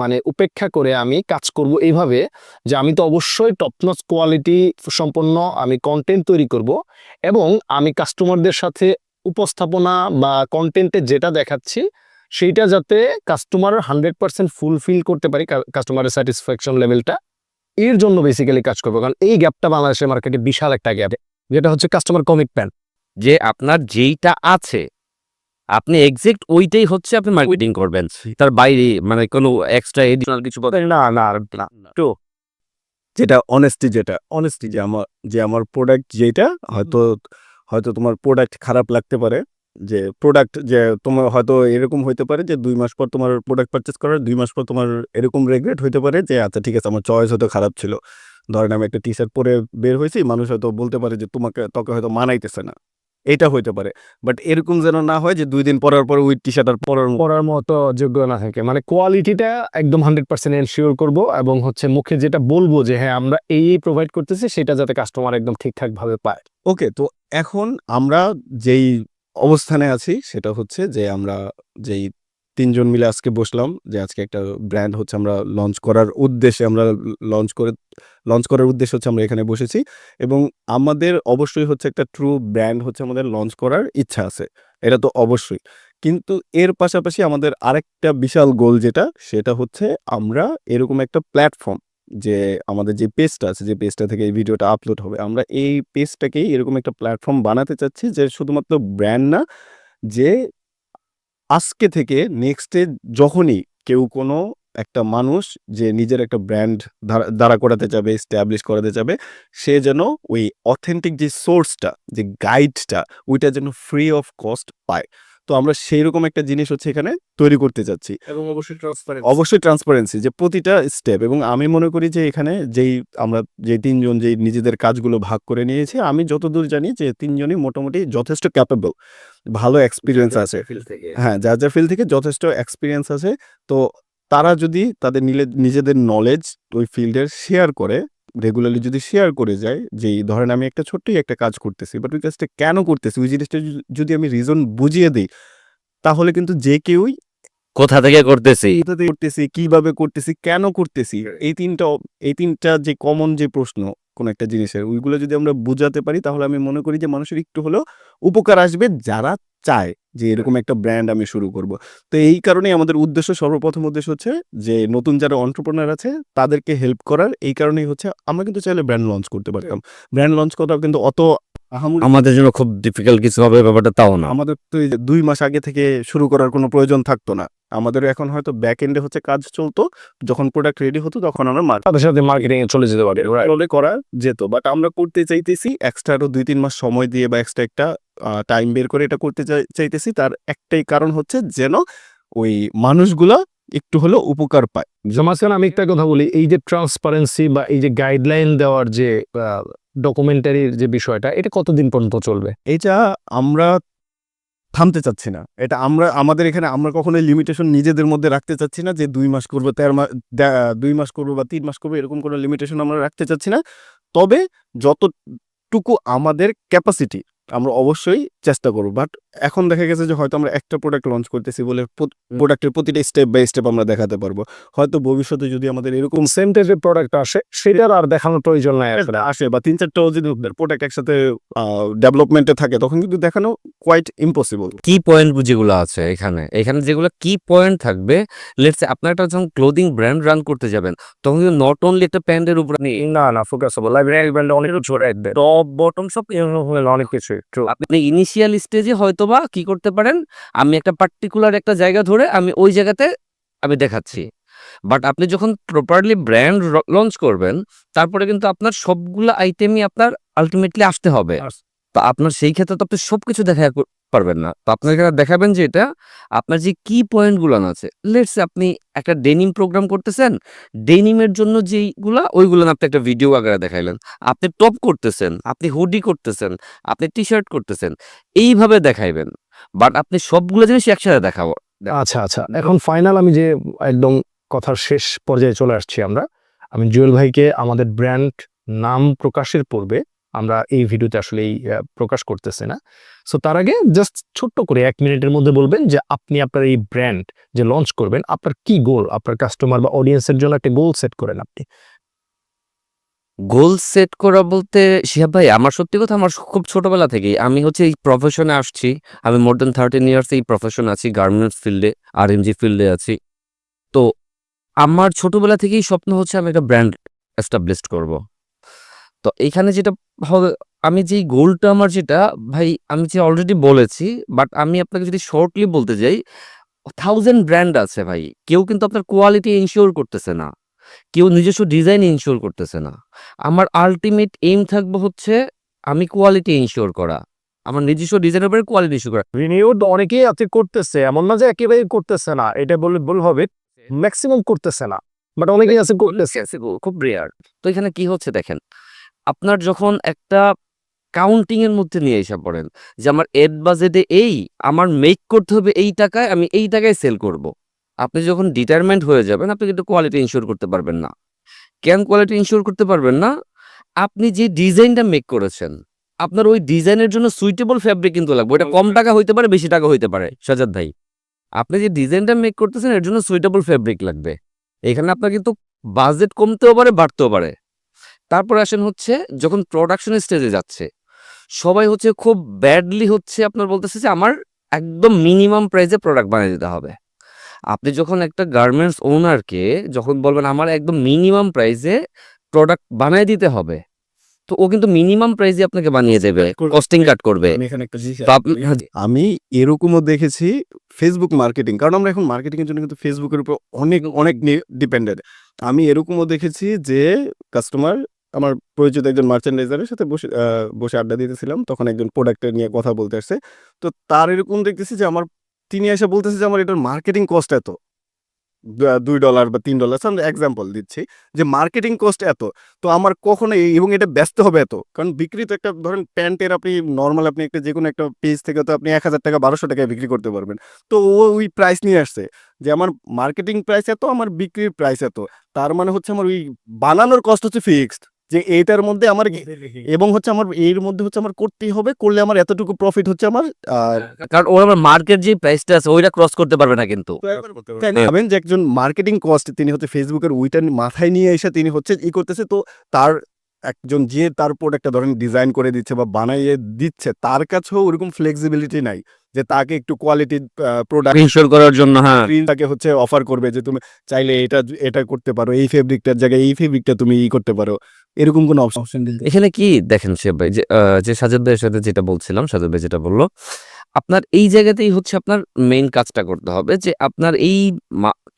মানে উপেক্ষা করে আমি কাজ করব এইভাবে যে আমি তো অবশ্যই টপনচ কোয়ালিটি সম্পন্ন আমি কন্টেন্ট তৈরি করব, এবং আমি কাস্টমারদের সাথে উপস্থাপনা বা কন্টেন্টে যেটা দেখাচ্ছি সেইটা যাতে কাস্টমার 100% ফুলফিল করতে পারি, কাস্টমারের স্যাটিসফ্যাকশন লেভেলটা, এর জন্য বেসিক্যালি কাজ করবো। কারণ এই গ্যাপটা বাংলাদেশের মার্কেটে বিশাল একটা গ্যাপ, যেটা হচ্ছে কাস্টমার কমিটমেন্ট। যে আপনার যেইটা আছে আপনি এক্সাক্ট ওইটাই হচ্ছে আপনি মার্কেটিং করবেন, তার বাইরে মানে কোনো এক্সট্রা এডিশনাল কিছু না না না, যেটা অনেস্টি যে আমার প্রোডাক্ট যেটা হয়তো তোমার প্রোডাক্ট খারাপ লাগতে পারে, যে প্রোডাক্ট যে তোমার হয়তো এরকম হইতে পারে যে 2 মাস পর তোমার প্রোডাক্ট পারচেস করার 2 মাস পর তোমার এরকম রেগ্রেট হইতে পারে যে আচ্ছা ঠিক আছে আমার চয়েস হয়তো খারাপ ছিল। ধরেন আমি একটা টি শার্ট পরে বের হয়েছি, মানুষ হয়তো বলতে পারে যে তোকে হয়তো মানাইতেছে না, এটা হইতে পারে, বাট এরকম যেন না হয় যে 2 দিন পরার পর ওই টি শার্ট আর পড়ার মতো যোগ্য না থাকে, মানে কোয়ালিটিটা একদম 100% এনশিওর করব এবং হচ্ছে মুখে যেটা বলবো যে হ্যাঁ আমরা এই প্রোভাইড করতেছি সেটা যাতে কাস্টমার একদম ঠিকঠাক ভাবে পায়। ওকে। তো এখন আমরা যেই অবস্থানে আছি সেটা হচ্ছে যে আমরা যেই ৩ জন মিলে আজকে বসলাম যে আজকে একটা ব্র্যান্ড হচ্ছে আমরা লঞ্চ করার উদ্দেশ্যে আমরা লঞ্চ করার উদ্দেশ্যে হচ্ছে আমরা এখানে বসেছি এবং আমাদের অবশ্যই হচ্ছে একটা ট্রু ব্র্যান্ড হচ্ছে আমাদের লঞ্চ করার ইচ্ছা আছে। এটা তো অবশ্যই। কিন্তু এর পাশাপাশি আমাদের আরেকটা বিশাল গোল যেটা সেটা হচ্ছে আমরা এরকম একটা প্ল্যাটফর্ম, যে আমাদের যে পেজটা আছে, যে পেজটা থেকে এই ভিডিওটা আপলোড হবে, আমরা এই পেজটাকেই এরকম একটা প্ল্যাটফর্ম বানাতে চাচ্ছি যে শুধুমাত্র ব্র্যান্ড না, যে আজকে থেকে নেক্সটে যখনই কেউ কোনো একটা মানুষ যে নিজের একটা ব্র্যান্ড দাঁড়া করাতে যাবে, এস্টাবলিশ করাতে যাবে, সে যেন ওই অথেন্টিক যে সোর্সটা, যে গাইডটা, ওইটা যেন ফ্রি অফ কস্ট পায়। তো আমরা সেইরকম একটা জিনিস হচ্ছে এখানে তৈরি করতে চাচ্ছি। এবং অবশ্যই ট্রান্সপারেন্ট। অবশ্যই ট্রান্সপারেন্সি, যে প্রতিটা স্টেপ। এবং আমি মনে করি যে এখানে আমরা যে ৩ জন যেই নিজেদের কাজগুলো ভাগ করে নিয়েছি, আমি যতদূর জানি যে ৩ জনই মোটামুটি যথেষ্ট ক্যাপেবল, ভালো এক্সপেরিয়েন্স আছে। হ্যাঁ, যার ফিল্ড থেকে যথেষ্ট এক্সপেরিয়েন্স আছে। তো তারা যদি তাদের নিজেদের নলেজ ওই ফিল্ডের শেয়ার করে, রেগুলারলি যদি শেয়ার করে যায়, যেই ধরেন আমি একটা ছোট্টই একটা কাজ করতেছি, বাট ওই কাজটা কেন করতেছি ওই জিনিসটা যদি আমি রিজন বুঝিয়ে দিই, তাহলে কিন্তু যে কেউই কোথা থেকে করতেছি, কোথাতে করতেছি, কিভাবে করতেছি, কেন করতেছি, এই তিনটা যে কমন যে প্রশ্ন কোন একটা জিনিসের, ওইগুলো যদি আমরা বুঝাতে পারি, তাহলে আমি মনে করি যে মানুষের একটু হলেও উপকার আসবে, যারা চায় যে এরকম একটা ব্র্যান্ড আমি শুরু করব। তো এই কারণেই আমাদের সর্বপ্রথম উদ্দেশ্য হচ্ছে যে নতুন যারা এন্টারপ্রেনার আছে তাদেরকে হেল্প করার। এই কারণেই হচ্ছে আমরা কিন্তু চাইলে ব্র্যান্ড লঞ্চ করতে পারতাম। ব্র্যান্ড লঞ্চ করা কিন্তু অত আহামরি আমাদের জন্য খুব ডিফিকাল্ট কিছু হবে ব্যাপারটা তাও না। আমাদের তো এই যে ২ মাস আগে থেকে শুরু করার কোনো প্রয়োজন থাকতো না। আমাদের এখন হয়তো ব্যাক এন্ডে হচ্ছে কাজ চলতো। যখন প্রোডাক্ট রেডি হতো তখন আমরা সাথে সাথে মার্কেটিং এ চলে যেতে পারে। রোলে করা যেত। বাট আমরা করতে চাইতেছি এক্সট্রা আরো ২-৩ মাস সময় দিয়ে বা এক্সট্রা একটা টাইম বের করে এটা করতে চাইতেছি। তার একটাই কারণ হচ্ছে যেন ওই মানুষগুলা একটু হলেও উপকার পায়। মাঝখানে আমি একটা কথা বলি, এই যে ট্রান্সপারেন্সি বা এই যে গাইডলাইন দেওয়ার যে ডকুমেন্টারির যে বিষয়টা, এটা কতদিন পর্যন্ত চলবে? এটা আমরা থামতে চাচ্ছি না। এটা আমাদের এখানে আমরা কখনোই লিমিটেশন নিজেদের মধ্যে রাখতে চাচ্ছি না যে ২ মাস করব, ২ মাস করব বা ৩ মাস করব, এরকম কোনো লিমিটেশন আমরা রাখতে চাচ্ছি না। তবে যতটুকু আমাদের ক্যাপাসিটি আমরা অবশ্যই চেষ্টা করব। বাট এখন দেখা গেছে যে হয়তো আমরা একটা প্রোডাক্ট লঞ্চ করতেছি বলে প্রোডাক্টের প্রতিটা স্টেপ বাই স্টেপ আমরা দেখাতে পারবো। হয়তো ভবিষ্যতে যদি আমাদের এরকম সেন্টেজের প্রোডাক্ট আসে সেটার আর দেখানোর প্রয়োজন নাই আসলে। আসে বা ৩-৪টাও যদি প্রোডাক্ট একসাথে ডেভেলপমেন্টে থাকে, তখন কিন্তু দেখানো কোয়াইট ইম্পসিবল। কি পয়েন্ট যেগুলো আছে এখানে যেগুলো কি পয়েন্ট থাকবে, লেটস সে আপনার একটা যখন ক্লোদিং ব্র্যান্ড রান করতে যাবেন, তখন কিন্তু নট অনলি একটা প্যান্টের উপর না ফোকাস হবে লাইব্রেরি ব্র্যান্ড অনেক কিছু রাখবে, টপ বটম সব অনেক কিছু। আপনি ইনিশিয়াল স্টেজে হয়তোবা কি করতে পারেন, আমি একটা পার্টিকুলার একটা জায়গা ধরে আমি ওই জায়গাতে আমি দেখাচ্ছি। বাট আপনি যখন প্রপারলি ব্র্যান্ড লঞ্চ করবেন, তারপরে কিন্তু আপনার সবগুলা আইটেমই আপনার আলটিমেটলি আসতে হবে। তো আপনার সেই ক্ষেত্রে তো আপনি সবকিছু দেখা পারবেন না। তো আপনার এখানে দেখাবেন যে এটা আপনার যে কি পয়েন্ট গুলান আছে। লেটস আপনি একটা ডেনিম প্রোগ্রাম করতেছেন, ডেনিমের জন্য যেইগুলা ওইগুলো আপনি একটা ভিডিও আকারে দেখাইলেন। আপনি টপ করতেছেন, আপনি হুডি করতেছেন, আপনি টি শার্ট করতেছেন, এইভাবে দেখাইবেন। বাট আপনি সবগুলো জিনিস একসাথে দেখাবো। আচ্ছা এখন ফাইনাল আমি যে একদম কথার শেষ পর্যায়ে চলে আসছি আমি জুয়েল ভাইকে আমাদের ব্র্যান্ড নাম প্রকাশের পূর্বে আমরা এই ভিডিওতে আসলে প্রকাশ করতেছি না। সো তার আগে জাস্ট ছোট্ট করে 1 মিনিটের মধ্যে বলবেন যে আপনি আপনার এই ব্র্যান্ড যে লঞ্চ করবেন, আপনার কি গোল, আপনার কাস্টমার বা অডিয়েন্সের জন্য একটা গোল সেট করেন আপনি। গোল সেট করা বলতে শিহাব ভাই, আমার সত্যি কথা আমার খুব ছোটবেলা থেকেই আমি হচ্ছে এই প্রফেশনে আসছি। আমি মোর দ্যান 13 ইয়ার্স এই প্রফেশনে আছি, গার্মেন্টস ফিল্ডে, আরএমজি ফিল্ডে আছি। তো আমার ছোটবেলা থেকেই স্বপ্ন হচ্ছে আমি একটা ব্র্যান্ড এস্টাবলিশ করব। তো এইখানে যেটা হবে, আমি যেই গোলটা আমার যেটা ভাই আমি যে অলরেডি বলেছি, বাট আমি আপনাকে যদি শর্টলি বলতে যাই, 1000 ব্র্যান্ড আছে ভাই। কেউ কিন্তু আপনার কোয়ালিটি এনশিওর করতেছে না। কেউ নিজস্ব ডিজাইন এনশিওর করতেছে না। আমার আল্টিমেট এইম থাকবে হচ্ছে আমি কোয়ালিটি এনশিওর করা। আমার নিজস্ব ডিজাইনের উপরে কোয়ালিটি এনশিওর করা। রিনিউড অনেকেই আছে করতেছে, এমন না যে একেবারে করতেছে না, এটা বললে ভুল হবে, ম্যাক্সিমাম করতেছে না, বাট অনেকেই আছে করতেছে। খুব রেয়ার। তো এখানে কি হচ্ছে দেখেন, আপনার যখন একটা কাউন্টিং এর মধ্যে নিয়ে এসে পড়েন যে আমার এড বাজেটে আমার মেক করতে হবে এই টাকায়, আমি এই টাকায় সেল করব। আপনি যখন ডিটারমেন্ট হয়ে যাবেন আপনি কিন্তু কোয়ালিটি ইনশিওর করতে পারবেন না। কেন কোয়ালিটি ইনশিওর করতে পারবেন না? আপনি যে ডিজাইনটা মেক করেছেন, আপনার ওই ডিজাইনের জন্য সুইটেবল ফ্যাব্রিক কিন্তু লাগবে। ওটা কম টাকা হইতে পারে, বেশি টাকা হইতে পারে। সাজাদ ভাই, আপনি যে ডিজাইনটা মেক করতেছেন এর জন্য সুইটেবল ফ্যাব্রিক লাগবে। এখানে আপনার কিন্তু বাজেট কমতেও পারে, বাড়তেও পারে। তারপরে আসেন হচ্ছে যখন প্রোডাকশন স্টেজে যাচ্ছে, সবাই হচ্ছে খুব ব্যাডলি হচ্ছে আপনার বলতেছে যে আমার একদম মিনিমাম প্রাইসে প্রোডাক্ট বানিয়ে দিতে হবে। আপনি যখন একটা গার্মেন্টস ওনারকে যখন বলবেন আমার একদম মিনিমাম প্রাইসে প্রোডাক্ট বানিয়ে দিতে হবে, তো ও কিন্তু মিনিমাম প্রাইসে আপনাকে বানিয়ে দেবে, কস্টিং কাট করবে। আমি এখানে একটা জিনিস তো আপনি আমি এরকমও দেখেছি ফেসবুক মার্কেটিং, কারণ আমরা এখন মার্কেটিং এর জন্য কিন্তু ফেসবুকের উপর অনেক অনেক ডিপেন্ডেন্ট। আমি এরকমও দেখেছি যে কাস্টমার, আমার পরিচিত একজন মার্চেন্ডাইজারের সাথে বসে বসে আড্ডা দিতেছিলাম, তখন একজন প্রোডাক্ট নিয়ে কথা বলতে আসছে। তো তার এরকম দেখতেছি যে তিনি এসে বলতেছে যে আমার এটার মার্কেটিং কস্ট এত, $2 বা $3, এক্সাম্পল দিচ্ছি যে মার্কেটিং কস্ট এত, তো আমার কখনো এবং এটা ব্যস্ত হবে এত, কারণ বিক্রি তো একটা ধরেন প্যান্টের আপনি নর্মাল আপনি একটা যে কোনো একটা পেজ থেকে তো আপনি 1000 টাকা 1200 টাকায় বিক্রি করতে পারবেন। তো ও ওই প্রাইস নিয়ে আসছে যে আমার মার্কেটিং প্রাইস এত, আমার বিক্রির প্রাইস এত, তার মানে হচ্ছে আমার ওই বানানোর কস্ট হচ্ছে ফিক্সড, যে এইটার মধ্যে আমার এবং হচ্ছে আমার এর মধ্যে হচ্ছে আমার করতেই হবে, করলে আমার এতটুকু প্রফিট হচ্ছে আমার। আর কারণ ওর আমার মার্কেট যে প্রাইসটা আছে ওইটা ক্রস করতে পারবে না কিন্তু। ভাবেন যে একজন মার্কেটিং কস্ট তিনি হচ্ছে ফেসবুকের ওইটা মাথায় নিয়ে এসে তিনি হচ্ছে করতেছে, তো তার একজন যে তার প্রোডাক্টটা ধরেন ডিজাইন করে দিচ্ছে বা বানাইয়ে দিচ্ছে, তার কাছেও ওরকম ফ্লেক্সিবিলিটি নাই যে তাকে একটু কোয়ালিটি প্রোডাক্ট ইনশিওর করার জন্য। হ্যাঁ, তাকে হচ্ছে অফার করবে যে তুমি চাইলে এটা করতে পারো, এই ফেব্রিকটার জায়গায় এই ফেব্রিকটা তুমি করতে পারো, এরকম কোনো অপশন দিতে। এখানে কি দেখেন সে ভাই যে সাজাদ ভাইয়ের সাথে যেটা বলছিলাম, সাজাদ ভাই যেটা বললো, আপনার এই জায়গাতেই হচ্ছে আপনার মেইন কাজটা করতে হবে যে আপনার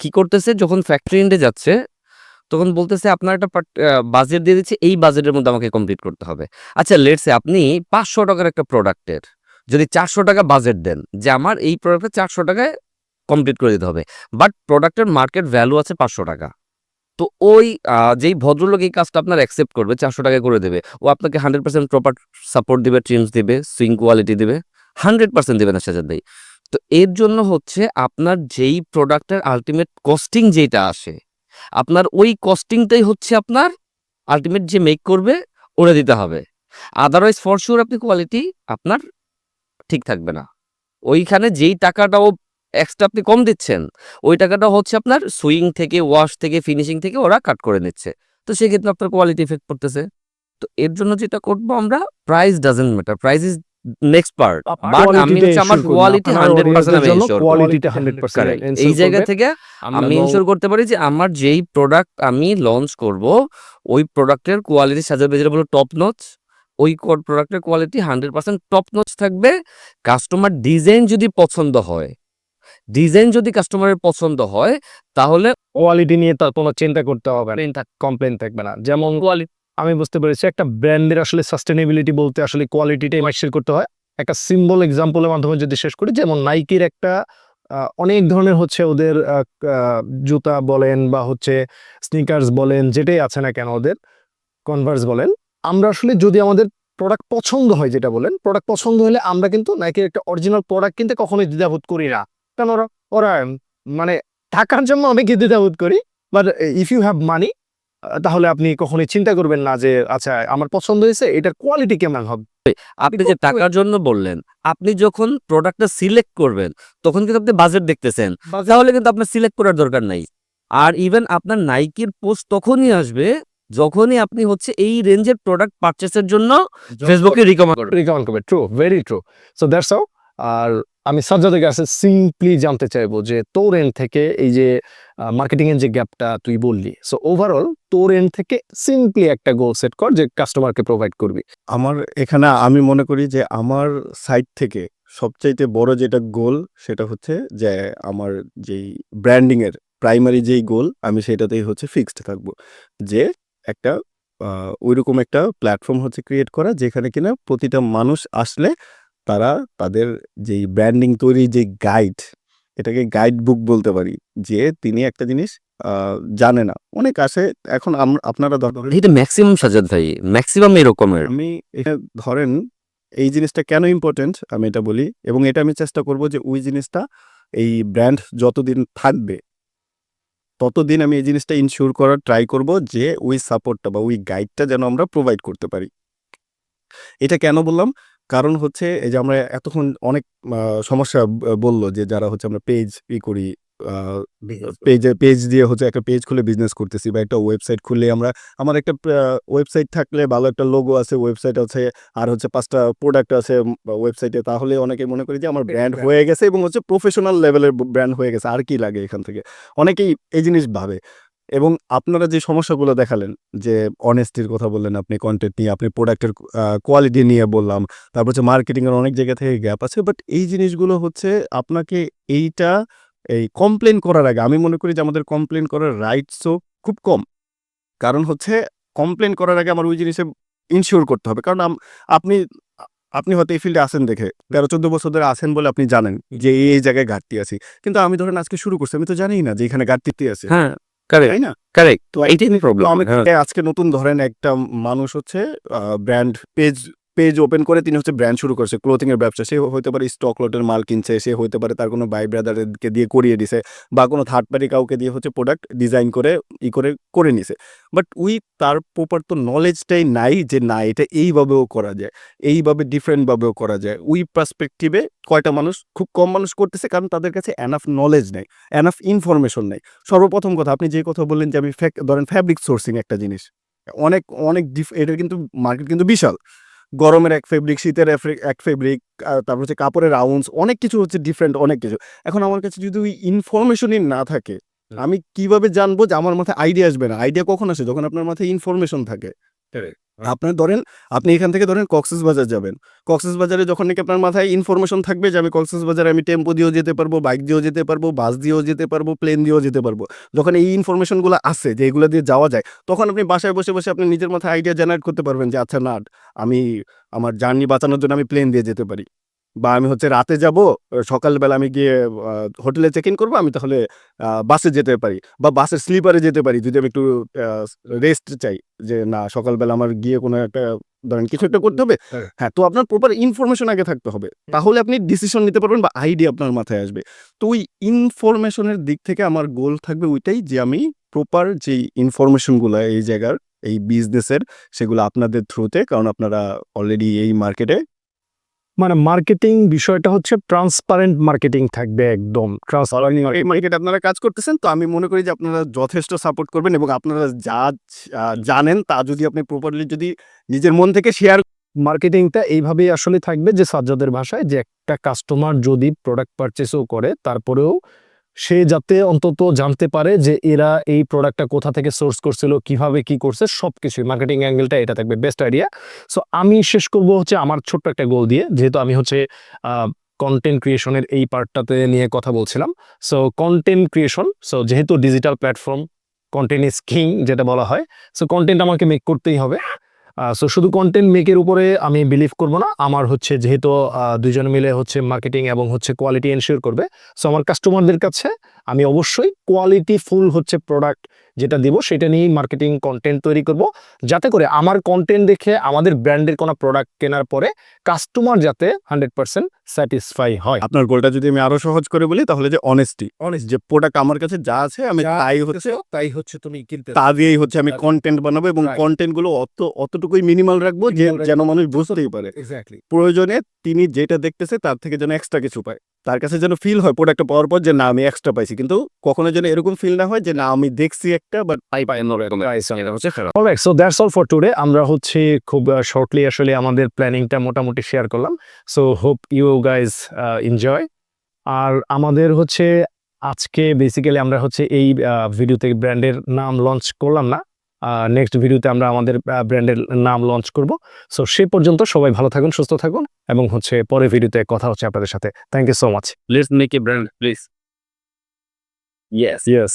কি করতেছে যখন ফ্যাক্টরি এন্ডে যাচ্ছে তখন বলতেছে আপনার একটা বাজেট দিয়ে দিচ্ছে, এই বাজেটের মধ্যে আমাকে কমপ্লিট করতে হবে। আচ্ছা লেটসে আপনি 500 টাকার একটা প্রোডাক্টের যদি 400 টাকা বাজেট দেন যে আমার এই প্রোডাক্টটা 400 টাকায় কমপ্লিট করে দিতে হবে, বাট প্রোডাক্টের মার্কেট ভ্যালু আছে 500 টাকা। তো ওই যেই ভদ্রলোক এই কাজটা আপনার অ্যাকসেপ্ট করবে, 400 টাকায় করে দেবে, ও আপনাকে 100% প্রপার সাপোর্ট দিবে, ট্রিমস দিবে, সুইং কোয়ালিটি দিবে, 100% দিবে না সাজাদ ভাই। তো এর জন্য হচ্ছে আপনার যেই প্রোডাক্টের আলটিমেট কস্টিং যেটা আসে, আপনার ওই কস্টিংটাই হচ্ছে আপনার আলটিমেট যে মেক করবে ওরে দিতে হবে। আদারওয়াইজ ফর শিওর আপনি কোয়ালিটি আপনার ঠিক থাকবে না। ওইখানে যেই টাকাটা ও এক্সট্রা আপনি কম দিচ্ছেন, ওই টাকাটা হচ্ছে আপনার সুইং থেকে, ওয়াশ থেকে, ফিনিশিং থেকে ওরা কাট করে নিচ্ছে। তো সেক্ষেত্রে আপনার কোয়ালিটি ইফেক্ট পড়তেছে। তো এর জন্য যেটা করবো আমরা, price doesn't matter, price is next part, but আমি হচ্ছে আমার কোয়ালিটি 100% আমি এনশিওর করব। কোয়ালিটিটা 100% Correct. এই জায়গা থেকে আমি এনশিওর করতে পারি যে আমার যেই প্রোডাক্ট আমি লঞ্চ করব ওই প্রোডাক্টের কোয়ালিটি সাজার বেজে বলো টপ নচ, ওই প্রোডাক্টের কোয়ালিটি 100% টপ নচ থাকবে। কাস্টমার ডিজাইন যদি পছন্দ হয়, ডিজাইন যদি কাস্টমারের পছন্দ হয়, তাহলে কোয়ালিটি নিয়ে তার কোনো চিন্তা করতে হবে না, কমপ্লেন থাকবে না। যেমন আমি বুঝতে পেরেছি একটা ব্র্যান্ডের আসলে সাস্টেনেবিলিটি বলতে আসলে কোয়ালিটিটাই মেকশিওর করতে হয়। একটা সিম্বল এক্সাম্পলের মাধ্যমে যদি শেষ করি, যেমন নাইকির একটা অনেক ধরনের হচ্ছে ওদের জুতা বলেন বা হচ্ছে স্নিকার্স বলেন, যেটাই আছে না কেন ওদের কনভার্স বলেন, আমরা আসলে যদি আমাদের প্রোডাক্ট পছন্দ হয়, যেটা বলেন প্রোডাক্ট পছন্দ হলে আমরা কিন্তু নাইকির একটা অরিজিনাল প্রোডাক্ট কিনতে কখনোই দ্বিধাবোধ করি না। কারণ ওরা মানে টাকার জন্য অনেকে দ্বিধাবোধ করি, but if you have money তাহলে আপনি কখনোই চিন্তা করবেন না যে আচ্ছা আমার পছন্দ হয়েছে, এটার কোয়ালিটি কেমন হবে। আপনি যে টাকার জন্য বললেন, আপনি যখন প্রোডাক্টটা সিলেক্ট করবেন তখন কিন্তু আপনি বাজেট দেখতেছেন, তাহলে কিন্তু আপনার সিলেক্ট করার দরকার নাই। আর ইভেন আপনার নাইকির পোস্ট তখনই আসবে যখনই আপনি হচ্ছে এই রেঞ্জের প্রোডাক্ট পারচেসের জন্য ফেসবুকে রিকমেন্ড করবেন। True, very true. So that's how. আর আমি সাজ্জাদের কাছে সিম্পলি জানতে চাইবো যে তোর এন্ড থেকে এই যে মার্কেটিং এর যে গ্যাপটা তুই বললি, সো ওভারঅল তোর এন্ড থেকে সিম্পলি একটা গোল সেট কর যে কাস্টমারকে প্রোভাইড করবি। আমার এখানে আমি মনে করি যে আমার সাইড থেকে সবচাইতে বড় যেটা গোল সেটা হচ্ছে যে আমার যেই ব্র্যান্ডিং এর প্রাইমারি যেই গোল, আমি সেটাতেই হচ্ছে ফিক্সড থাকবো, যে একটা ওইরকম একটা প্ল্যাটফর্ম হচ্ছে ক্রিয়েট করা যেখানে কিনা প্রতিটা মানুষ আসলে তারা তাদের যেই ব্র্যান্ডিং তৈরির যে গাইড, এটাকে গাইড বুক বলতে পারি, যে তিনি একটা জিনিস জানে না, অনেক আসে। এখন আপনারা ধরেন, এটা ম্যাক্সিমাম সাজাদ ভাই, ম্যাক্সিমাম এরকমের। আমি এটা ধরেন এই জিনিসটা কেন ইম্পর্টেন্ট আমি এটা বলি, এবং এটা আমি চেষ্টা করব যে ওই জিনিসটা, এই ব্র্যান্ড যতদিন থাকবে ততদিন আমি এই জিনিসটা ইনশিওর করার ট্রাই করব যে ওই সাপোর্টটা বা ওই গাইডটা যেন আমরা প্রোভাইড করতে পারি। এটা কেন বললাম? কারণ হচ্ছে এই যে আমরা এতক্ষণ অনেক সমস্যা বললো যে যারা হচ্ছে আমরা পেজ করি, পেজ দিয়ে হচ্ছে একটা পেজ খুলে বিজনেস করতেছি, বা একটা ওয়েবসাইট খুললে আমার একটা ওয়েবসাইট থাকলে ভালো একটা লোগো আছে, ওয়েবসাইট আছে, আর হচ্ছে 5টা প্রোডাক্ট আছে ওয়েবসাইটে, তাহলে অনেকে মনে করি যে আমার ব্র্যান্ড হয়ে গেছে এবং হচ্ছে প্রফেশনাল লেভেলের ব্র্যান্ড হয়ে গেছে, আর কি লাগে এখান থেকে। অনেকেই এই জিনিস ভাবে। এবং আপনারা যে সমস্যাগুলো দেখালেন, যে অনেস্টির কথা বললেন, আপনি কন্টেন্ট নিয়ে, আপনি প্রোডাক্টের কোয়ালিটি নিয়ে বললাম, তারপর হচ্ছে মার্কেটিংয়ের অনেক জায়গা থেকে গ্যাপ আছে, বাট এই জিনিসগুলো হচ্ছে আপনাকে এই কমপ্লেন করার আগে আমি মনে করি যে আমাদের কমপ্লেন করার রাইটসও খুব কম। কারণ হচ্ছে কমপ্লেন করার আগে আমার ওই জিনিসে ইনশিওর করতে হবে। কারণ আপনি আপনি হয়তো এই ফিল্ডে আছেন দেখে 13-14 বছর ধরে আছেন বলে আপনি জানেন যে এই জায়গায় ঘাটতি আছে। কিন্তু আমি ধরেন আজকে শুরু করছি, আমি তো জানিই না যে এখানে ঘাটতি আছে। হ্যাঁ, কারেক্ট তাই না? কারেক্ট। তো এইটাই প্রবলেম। আমি আজকে নতুন ধরেন একটা মানুষ হচ্ছে ব্র্যান্ড পেজ ওপেন করে তিনি হচ্ছে ব্র্যান্ড শুরু করছে, ক্লোথিং এর ব্যবসা। সে হইতে পারে স্টক লটের মাল কিনছে, সে হইতে পারে তার কোনো ভাই ব্রাদারকে দিয়ে করিয়ে দিছে, বা কোনো থার্ড পার্টি কাউকে দিয়ে হচ্ছে প্রোডাক্ট ডিজাইন করে করে নিছে। বাট তার প্রপার তো নলেজটাই নাই যে না এটা এইভাবেও করা যায়, এইভাবে ডিফারেন্ট ভাবেও করা যায়। ওই পার্সপেক্টিভে কয়টা মানুষ, খুব কম মানুষ করতেছে, কারণ তাদের কাছে এনাফ নলেজ নেই, এনাফ ইনফরমেশন নেই। সর্বপ্রথম কথা, আপনি যে কথা বললেন যে আমি ধরেন ফ্যাব্রিক সোর্সিং একটা জিনিস, অনেক অনেক এটার কিন্তু মার্কেট কিন্তু বিশাল। গরমের এক ফেব্রিক, শীতের এক ফেব্রিক, তারপর হচ্ছে কাপড়ের রাউন্ডস, অনেক কিছু হচ্ছে ডিফারেন্ট, অনেক কিছু। এখন আমার কাছে যদি ওই ইনফরমেশনই না থাকে, আমি কিভাবে জানবো যে আমার মাথায় আইডিয়া আসবে না? আইডিয়া কখন আসে? যখন আপনার মাথায় ইনফরমেশন থাকে। আপনার ধরেন আপনি এখান থেকে ধরেন কক্সবাজার যাবেন, কক্সবাজারে যখন নাকি আপনার মাথায় ইনফরমেশন থাকবে যে আমি কক্সবাজারে আমি টেম্পো দিয়েও যেতে পারবো, বাইক দিয়েও যেতে পারবো, বাস দিয়েও যেতে পারবো, প্লেন দিয়েও যেতে পারবো, যখন এই ইনফরমেশনগুলো আছে যে এগুলো দিয়ে যাওয়া যায়, তখন আপনি বাসায় বসে বসে আপনি নিজের মাথায় আইডিয়া জেনারেট করতে পারবেন যে আচ্ছা না, আমি আমার জার্নি বাঁচানোর জন্য আমি প্লেন দিয়ে যেতে পারি, বা আমি হচ্ছে রাতে যাব, সকালবেলা আমি গিয়ে হোটেলে চেক ইন করবো, আমি তাহলে বাসে যেতে পারি, বা বাসের স্লিপারে যেতে পারি যদি আমি একটু রেস্ট চাই, যে না সকালবেলা আমার গিয়ে কোনো একটা ধরেন কিছু একটা করতে হবে। হ্যাঁ, তো আপনার প্রপার ইনফরমেশন আগে থাকতে হবে, তাহলে আপনি ডিসিশন নিতে পারবেন বা আইডিয়া আপনার মাথায় আসবে। তো ওই ইনফরমেশনের দিক থেকে আমার গোল থাকবে ওইটাই, যে আমি প্রপার যে ইনফরমেশনগুলো এই জায়গার, এই বিজনেসের, সেগুলো আপনাদের থ্রুতে, কারণ আপনারা অলরেডি এই মার্কেটে, মানে মার্কেটিং বিষয়টা হচ্ছে ট্রান্সপারেন্ট মার্কেটিং থাকবে, একদম ট্রান্সপারেন্ট। এই মার্কেটে আপনারা কাজ করতেছেন, তো আমি মনে করি যে আপনারা যথেষ্ট সাপোর্ট করবেন, এবং আপনারা যা জানেন তা যদি আপনি প্রপারলি যদি নিজের মন থেকে শেয়ার। মার্কেটিংটা এইভাবেই আসলে থাকবে যে সাজ্জাদের ভাষায়, যে একটা কাস্টমার যদি প্রোডাক্ট পারচেসও করে তারপরেও সে যাতে অন্তত জানতে পারে যে এরা এই প্রোডাক্টটা কোথা থেকে সোর্স করছিল, কিভাবে কি করছে, সবকিছু মার্কেটিং অ্যাঙ্গেলটা এটা থাকবে বেস্ট আইডিয়া। সো আমি শেষ করব হচ্ছে আমার ছোট্ট একটা গোল দিয়ে, যেহেতু আমি হচ্ছে কন্টেন্ট ক্রিয়েশনের এই পার্টটাতে নিয়ে কথা বলছিলাম। সো কন্টেন্ট ক্রিয়েশন, সো যেহেতু digital platform, content is king যেটা বলা হয়, সো কন্টেন্ট আমাকে মেক করতেই হবে। সো শুধু কন্টেন্ট মেকের উপরে আমি বিলিভ করব না, আমার হচ্ছে যেহেতু দুইজন মিলে হচ্ছে মার্কেটিং এবং হচ্ছে কোয়ালিটি এনশিওর করবে, সো আমার কাস্টমারদের কাছে আমি অবশ্যই কোয়ালিটি ফুল হচ্ছে প্রোডাক্ট যেটা দিব সেটা নিয়েই মার্কেটিং কন্টেন্ট তৈরি করব, যাতে করে আমার কন্টেন্ট দেখে আমাদের ব্র্যান্ডের কোনো প্রোডাক্ট কেনার পরে কাস্টমার যাতে 100% স্যাটিসফাই হয়। আপনার গোলটা যদি আমি আরো সহজ করে বলি, তাহলে যে অনেস্টি, যে প্রোডাক্ট আমার কাছে যা আছে আমি তাই হচ্ছে তুমি কিনতে, তা দিয়েই হচ্ছে আমি কন্টেন্ট বানাবো, এবং কন্টেন্ট গুলো অতটুকুই মিনিমাল রাখবো যে যেন মানুষ বুঝতেই পারে। এক্স্যাক্টলি। প্রয়োজনে তিনি যেটা দেখতেছে তার থেকে যেন এক্সট্রা কিছু পায়, তার কাছে যেন ফিল হয় প্রোডাক্টটা পাওয়ার পর যে না আমি এক্সট্রা পাইছি, কিন্তু কখনো যেন এরকম ফিল না হয় যে না আমি দেখছি একটা but alright, so that's all for today. আমরা হচ্ছে খুব শর্টলি আসলে আমাদের প্ল্যানিংটা মোটামুটি শেয়ার করলাম। So hope you guys enjoy. আর আমাদের হচ্ছে আজকে বেসিক্যালি আমরা হচ্ছে এই ভিডিওতে ব্র্যান্ডের নাম লঞ্চ করলাম না, নেক্সট ভিডিওতে আমরা আমাদের ব্র্যান্ডের নাম লঞ্চ করব। সো সে পর্যন্ত সবাই ভালো থাকুন, সুস্থ থাকুন, এবং হচ্ছে পরের ভিডিওতে কথা হচ্ছে আপনাদের সাথে। Thank you so much. Let's make a brand please. Yes yes.